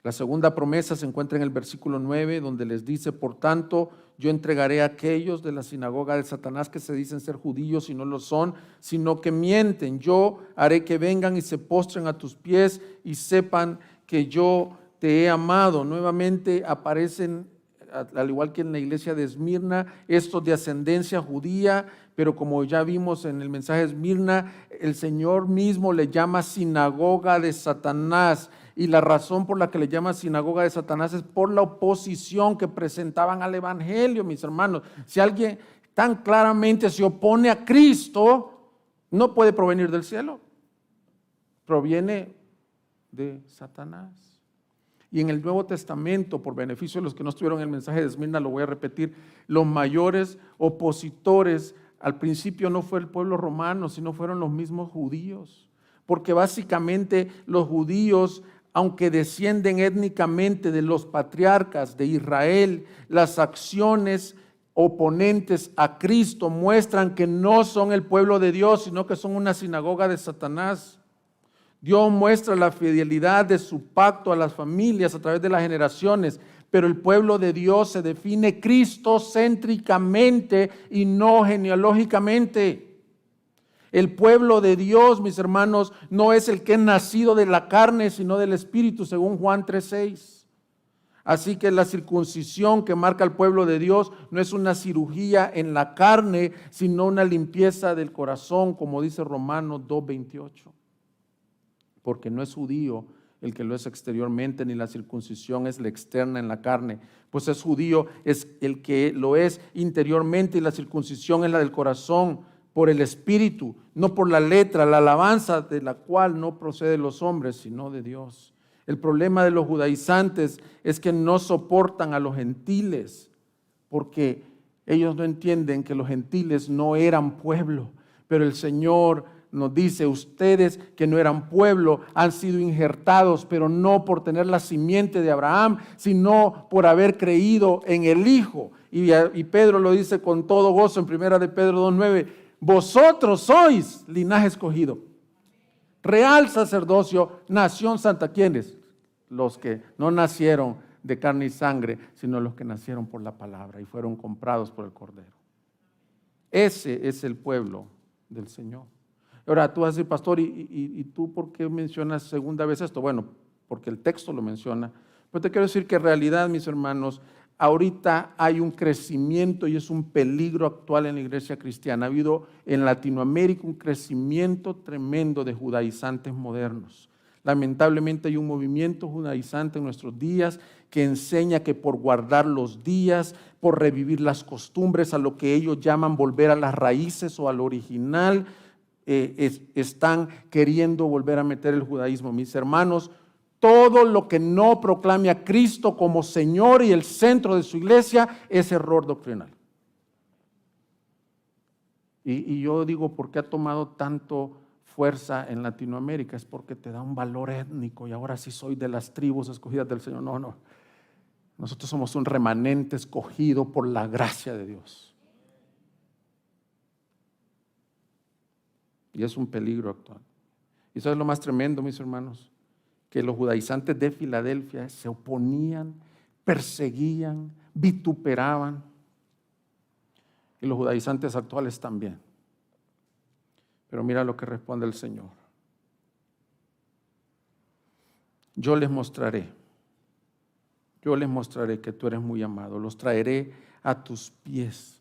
La segunda promesa se encuentra en el versículo 9, donde les dice, por tanto, yo entregaré a aquellos de la sinagoga de Satanás que se dicen ser judíos y no lo son, sino que mienten. Yo haré que vengan y se postren a tus pies y sepan que yo te he amado. Nuevamente aparecen, al igual que en la iglesia de Esmirna, estos de ascendencia judía, pero como ya vimos en el mensaje de Esmirna, el Señor mismo le llama sinagoga de Satanás. Y la razón por la que le llama sinagoga de Satanás es por la oposición que presentaban al evangelio, mis hermanos. Si alguien tan claramente se opone a Cristo, no puede provenir del cielo. Proviene de Satanás. Y en el Nuevo Testamento, por beneficio de los que no estuvieron en el mensaje de Esmirna, lo voy a repetir, los mayores opositores al principio no fue el pueblo romano, sino fueron los mismos judíos. Porque básicamente los judíos aunque descienden étnicamente de los patriarcas de Israel, las acciones oponentes a Cristo muestran que no son el pueblo de Dios, sino que son una sinagoga de Satanás. Dios muestra la fidelidad de su pacto a las familias a través de las generaciones, pero el pueblo de Dios se define cristocéntricamente y no genealógicamente. El pueblo de Dios, mis hermanos, no es el que es nacido de la carne, sino del Espíritu, según Juan 3:6. Así que la circuncisión que marca al pueblo de Dios no es una cirugía en la carne, sino una limpieza del corazón, como dice Romanos 2:28. Porque no es judío el que lo es exteriormente, ni la circuncisión es la externa en la carne, pues es judío, es el que lo es interiormente, y la circuncisión es la del corazón, por el Espíritu, no por la letra, la alabanza de la cual no procede de los hombres, sino de Dios. El problema de los judaizantes es que no soportan a los gentiles, porque ellos no entienden que los gentiles no eran pueblo, pero el Señor nos dice: ustedes que no eran pueblo han sido injertados, pero no por tener la simiente de Abraham, sino por haber creído en el Hijo. Y Pedro lo dice con todo gozo en 1 de Pedro 2:9, vosotros sois linaje escogido, real sacerdocio, nación santa. ¿Quiénes? Los que no nacieron de carne y sangre, sino los que nacieron por la palabra y fueron comprados por el Cordero. Ese es el pueblo del Señor. Ahora tú vas a decir: pastor, ¿y tú por qué mencionas segunda vez esto? Bueno, porque el texto lo menciona. Pero te quiero decir que en realidad, mis hermanos, ahorita hay un crecimiento y es un peligro actual en la iglesia cristiana. Ha habido en Latinoamérica un crecimiento tremendo de judaizantes modernos. Lamentablemente hay un movimiento judaizante en nuestros días que enseña que por guardar los días, por revivir las costumbres, a lo que ellos llaman volver a las raíces o al original, están queriendo volver a meter el judaísmo. Mis hermanos, todo lo que no proclame a Cristo como Señor y el centro de su iglesia es error doctrinal. Y yo digo, ¿por qué ha tomado tanto fuerza en Latinoamérica? Es porque te da un valor étnico y ahora sí soy de las tribus escogidas del Señor. No, no. Nosotros somos un remanente escogido por la gracia de Dios. Y es un peligro actual. Y eso es lo más tremendo, mis hermanos, que los judaizantes de Filadelfia se oponían, perseguían, vituperaban. Y los judaizantes actuales también. Pero mira lo que responde el Señor. Yo les mostraré que tú eres muy amado, los traeré a tus pies.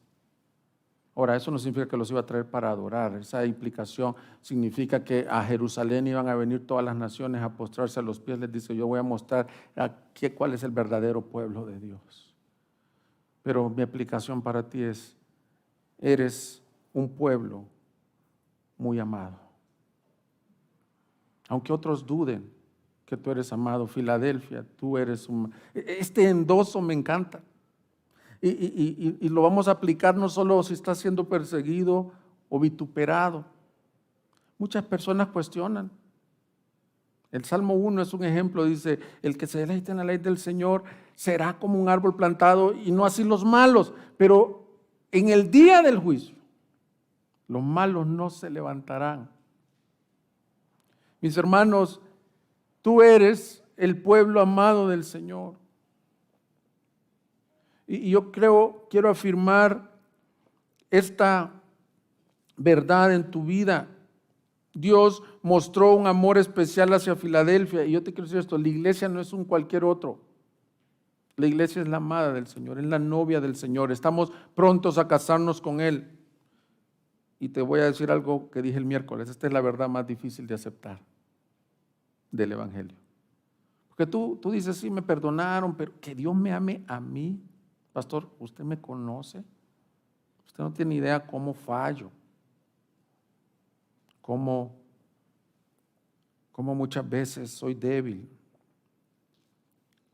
Ahora, eso no significa que los iba a traer para adorar. Esa implicación significa que a Jerusalén iban a venir todas las naciones a postrarse a los pies. Les dice: yo voy a mostrar cuál es el verdadero pueblo de Dios. Pero mi aplicación para ti es: eres un pueblo muy amado. Aunque otros duden que tú eres amado, Filadelfia, tú eres un... Este endoso me encanta. Y lo vamos a aplicar no solo si estás siendo perseguido o vituperado. Muchas personas cuestionan. El Salmo 1 es un ejemplo, dice: el que se deleite en la ley del Señor será como un árbol plantado, y no así los malos. Pero en el día del juicio, los malos no se levantarán. Mis hermanos, tú eres el pueblo amado del Señor. Y yo quiero afirmar esta verdad en tu vida. Dios mostró un amor especial hacia Filadelfia. Y yo te quiero decir esto: la iglesia no es un cualquier otro. La iglesia es la amada del Señor, es la novia del Señor. Estamos prontos a casarnos con Él. Y te voy a decir algo que dije el miércoles: esta es la verdad más difícil de aceptar del Evangelio. Porque tú dices: sí, me perdonaron, pero que Dios me ame a mí. Pastor, usted me conoce. Usted no tiene idea cómo fallo. Cómo muchas veces soy débil.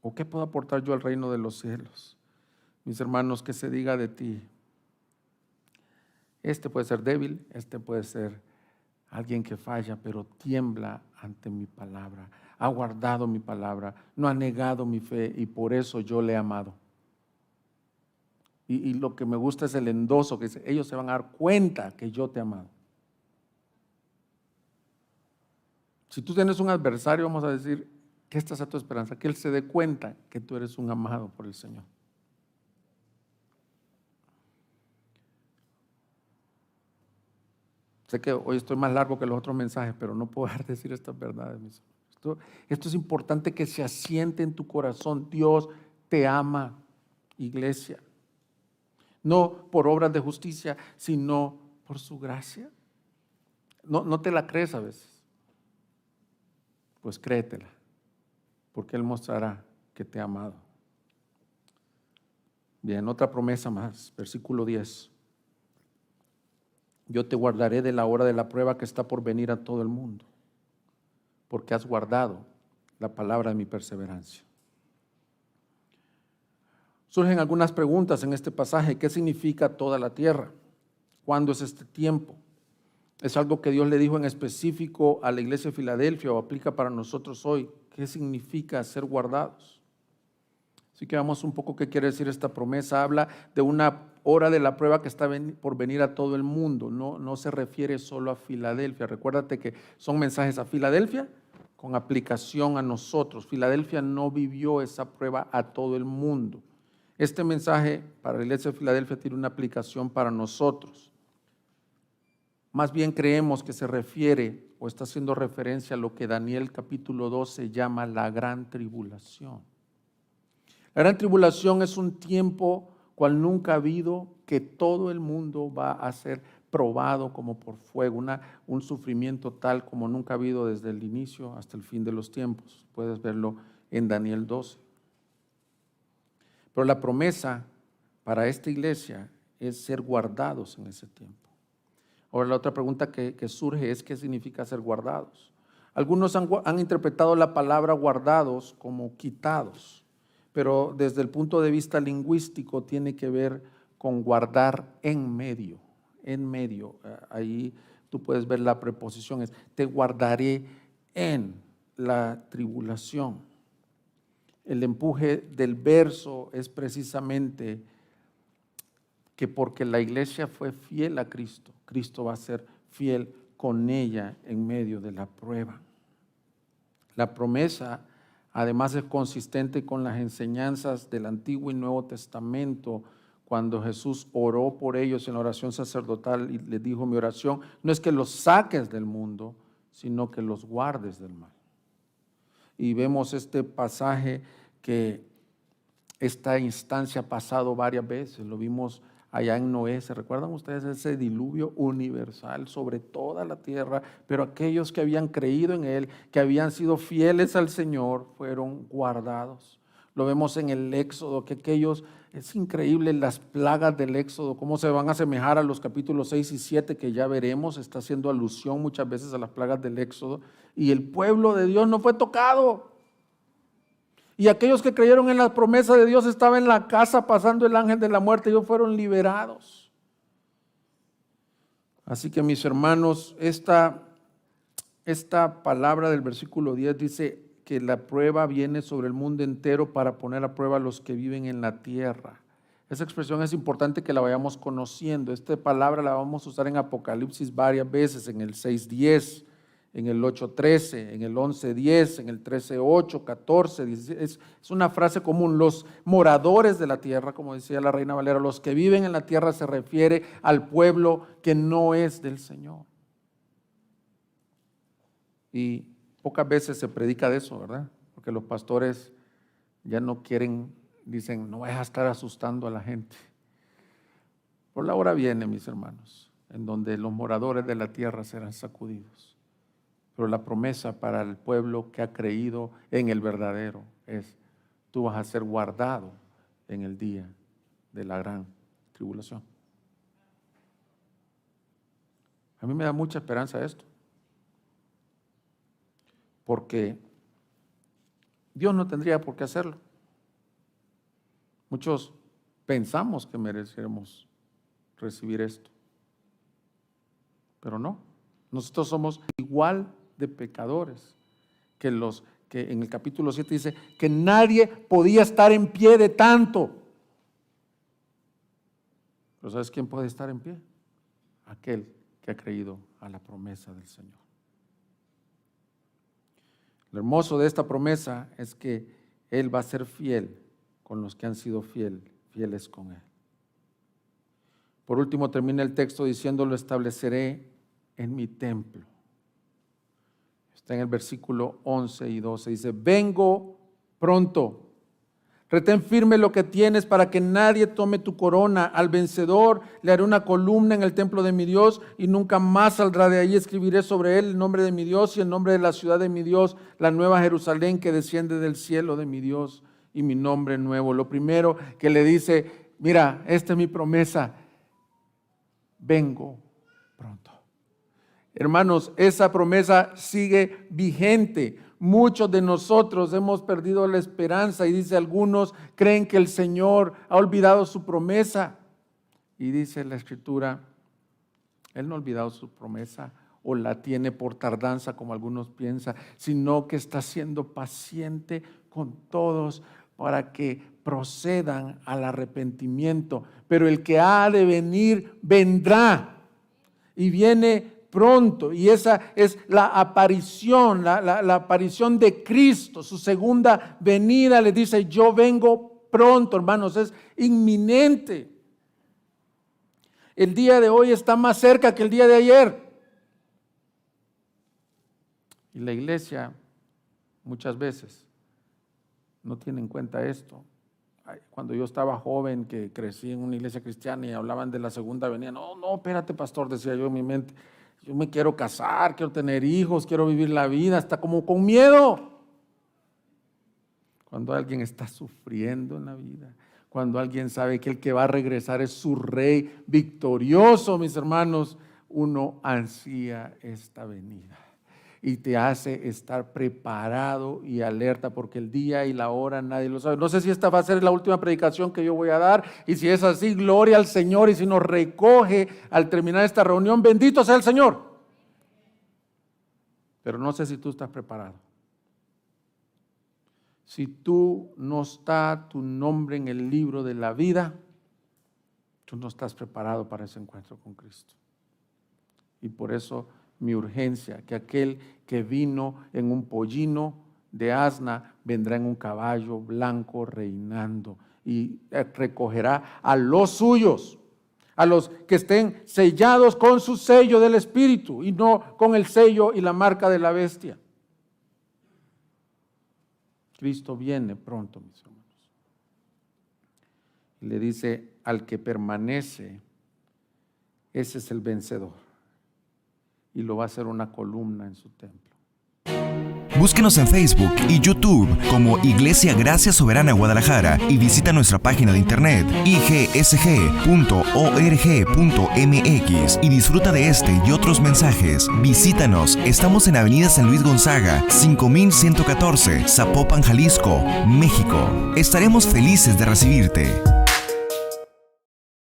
¿O qué puedo aportar yo al reino de los cielos? Mis hermanos, que se diga de ti: este puede ser débil, este puede ser alguien que falla, pero tiembla ante mi palabra. ha guardado mi palabra, no ha negado mi fe y por eso yo le he amado. Y lo que me gusta es el endoso que dice, ellos se van a dar cuenta que yo te he amado. Si tú tienes un adversario, vamos a decir que esta sea tu esperanza, que él se dé cuenta que tú eres un amado por el Señor. Sé que hoy estoy más largo que los otros mensajes, pero no puedo dejar de decir estas verdades, mis hermanos. Esto es importante que se asiente en tu corazón. Dios te ama, iglesia. No por obras de justicia, sino por su gracia. No te la crees a veces. Pues créetela, porque Él mostrará que te ha amado. Bien, otra promesa más, versículo 10. Yo te guardaré de la hora de la prueba que está por venir a todo el mundo, porque has guardado la palabra de mi perseverancia. Surgen algunas preguntas en este pasaje. ¿Qué significa toda la tierra? ¿Cuándo es este tiempo? ¿Es algo que Dios le dijo en específico a la iglesia de Filadelfia o aplica para nosotros hoy? ¿Qué significa ser guardados? Así que veamos un poco qué quiere decir esta promesa. Habla de una hora de la prueba que está por venir a todo el mundo. No se refiere solo a Filadelfia. Recuérdate que son mensajes a Filadelfia con aplicación a nosotros. Filadelfia no vivió esa prueba a todo el mundo. Este mensaje para la iglesia de Filadelfia tiene una aplicación para nosotros. Más bien creemos que se refiere o está haciendo referencia a lo que Daniel capítulo 12 llama la gran tribulación. La gran tribulación es un tiempo cual nunca ha habido, que todo el mundo va a ser probado como por fuego, un sufrimiento tal como nunca ha habido desde el inicio hasta el fin de los tiempos. Puedes verlo en Daniel 12. Pero la promesa para esta iglesia es ser guardados en ese tiempo. Ahora la otra pregunta que surge es ¿qué significa ser guardados? Algunos han interpretado la palabra guardados como quitados, pero desde el punto de vista lingüístico tiene que ver con guardar en medio, en medio. Ahí tú puedes ver la preposición, es te guardaré en la tribulación. El empuje del verso es precisamente que porque la iglesia fue fiel a Cristo, Cristo va a ser fiel con ella en medio de la prueba. La promesa además es consistente con las enseñanzas del Antiguo y Nuevo Testamento. Cuando Jesús oró por ellos en la oración sacerdotal y les dijo: mi oración no es que los saques del mundo, sino que los guardes del mal. Y vemos este pasaje que esta instancia ha pasado varias veces. Lo vimos allá en Noé. ¿Se recuerdan ustedes ese diluvio universal sobre toda la tierra? Pero aquellos que habían creído en Él, que habían sido fieles al Señor, fueron guardados. Lo vemos en el Éxodo, que aquellos, es increíble las plagas del Éxodo, cómo se van a asemejar a los capítulos 6 y 7 que ya veremos. Está haciendo alusión muchas veces a las plagas del Éxodo. Y el pueblo de Dios no fue tocado. Y aquellos que creyeron en la promesa de Dios estaban en la casa pasando el ángel de la muerte, ellos fueron liberados. Así que mis hermanos, esta palabra del versículo 10 dice que la prueba viene sobre el mundo entero para poner a prueba a los que viven en la tierra. Esa expresión es importante que la vayamos conociendo. Esta palabra la vamos a usar en Apocalipsis varias veces, en el 6:10. En el 8:13, en el 11:10, en el 13:8, 14, 16. Es una frase común. Los moradores de la tierra, como decía la Reina Valera, los que viven en la tierra, se refiere al pueblo que no es del Señor. Y pocas veces se predica de eso, ¿verdad? Porque los pastores ya no quieren, dicen, no vayas a estar asustando a la gente. Por la hora viene, mis hermanos, en donde los moradores de la tierra serán sacudidos. Pero la promesa para el pueblo que ha creído en el verdadero es: tú vas a ser guardado en el día de la gran tribulación. A mí me da mucha esperanza esto, porque Dios no tendría por qué hacerlo. Muchos pensamos que mereceremos recibir esto, pero no. Nosotros somos igual de pecadores que los que en el capítulo 7 dice que nadie podía estar en pie de tanto. ¿Pero sabes quién puede estar en pie? Aquel que ha creído a la promesa del Señor. Lo hermoso de esta promesa es que Él va a ser fiel con los que han sido fieles con Él. Por último, termina el texto diciendo: lo estableceré en mi templo. Está en el versículo 11 y 12. Dice: vengo pronto. Retén firme lo que tienes para que nadie tome tu corona. Al vencedor le haré una columna en el templo de mi Dios y nunca más saldrá de ahí. Escribiré sobre él el nombre de mi Dios y el nombre de la ciudad de mi Dios, la nueva Jerusalén que desciende del cielo de mi Dios, y mi nombre nuevo. Lo primero que le dice: mira, esta es mi promesa. Vengo pronto. Hermanos, esa promesa sigue vigente. Muchos de nosotros hemos perdido la esperanza y dice algunos creen que el Señor ha olvidado su promesa. Y dice la Escritura, Él no ha olvidado su promesa o la tiene por tardanza como algunos piensan, sino que está siendo paciente con todos para que procedan al arrepentimiento. Pero el que ha de venir, vendrá y viene pronto, y esa es la aparición, la aparición de Cristo, su segunda venida. Le dice: yo vengo pronto, hermanos, es inminente. El día de hoy está más cerca que el día de ayer. Y la iglesia muchas veces no tiene en cuenta esto. Cuando yo estaba joven, que crecí en una iglesia cristiana y hablaban de la segunda venida, no, espérate, pastor, decía yo en mi mente, yo me quiero casar, quiero tener hijos, quiero vivir la vida, hasta como con miedo. Cuando alguien está sufriendo en la vida, cuando alguien sabe que el que va a regresar es su rey victorioso, mis hermanos, uno ansía esta venida y te hace estar preparado y alerta, porque el día y la hora nadie lo sabe. No sé si esta va a ser la última predicación que yo voy a dar, y si es así, gloria al Señor, y si nos recoge al terminar esta reunión, bendito sea el Señor. Pero no sé si tú estás preparado. Si tú no está tu nombre en el libro de la vida, tú no estás preparado para ese encuentro con Cristo. Y por eso mi urgencia, que aquel que vino en un pollino de asna, vendrá en un caballo blanco reinando y recogerá a los suyos, a los que estén sellados con su sello del Espíritu y no con el sello y la marca de la bestia. Cristo viene pronto, mis hermanos. Y le dice: al que permanece, ese es el vencedor. Y lo va a hacer una columna en su templo. Búsquenos en Facebook y YouTube como Iglesia Gracia Soberana Guadalajara y visita nuestra página de internet igsg.org.mx y disfruta de este y otros mensajes. Visítanos, estamos en Avenida San Luis Gonzaga, 5114, Zapopan, Jalisco, México. Estaremos felices de recibirte.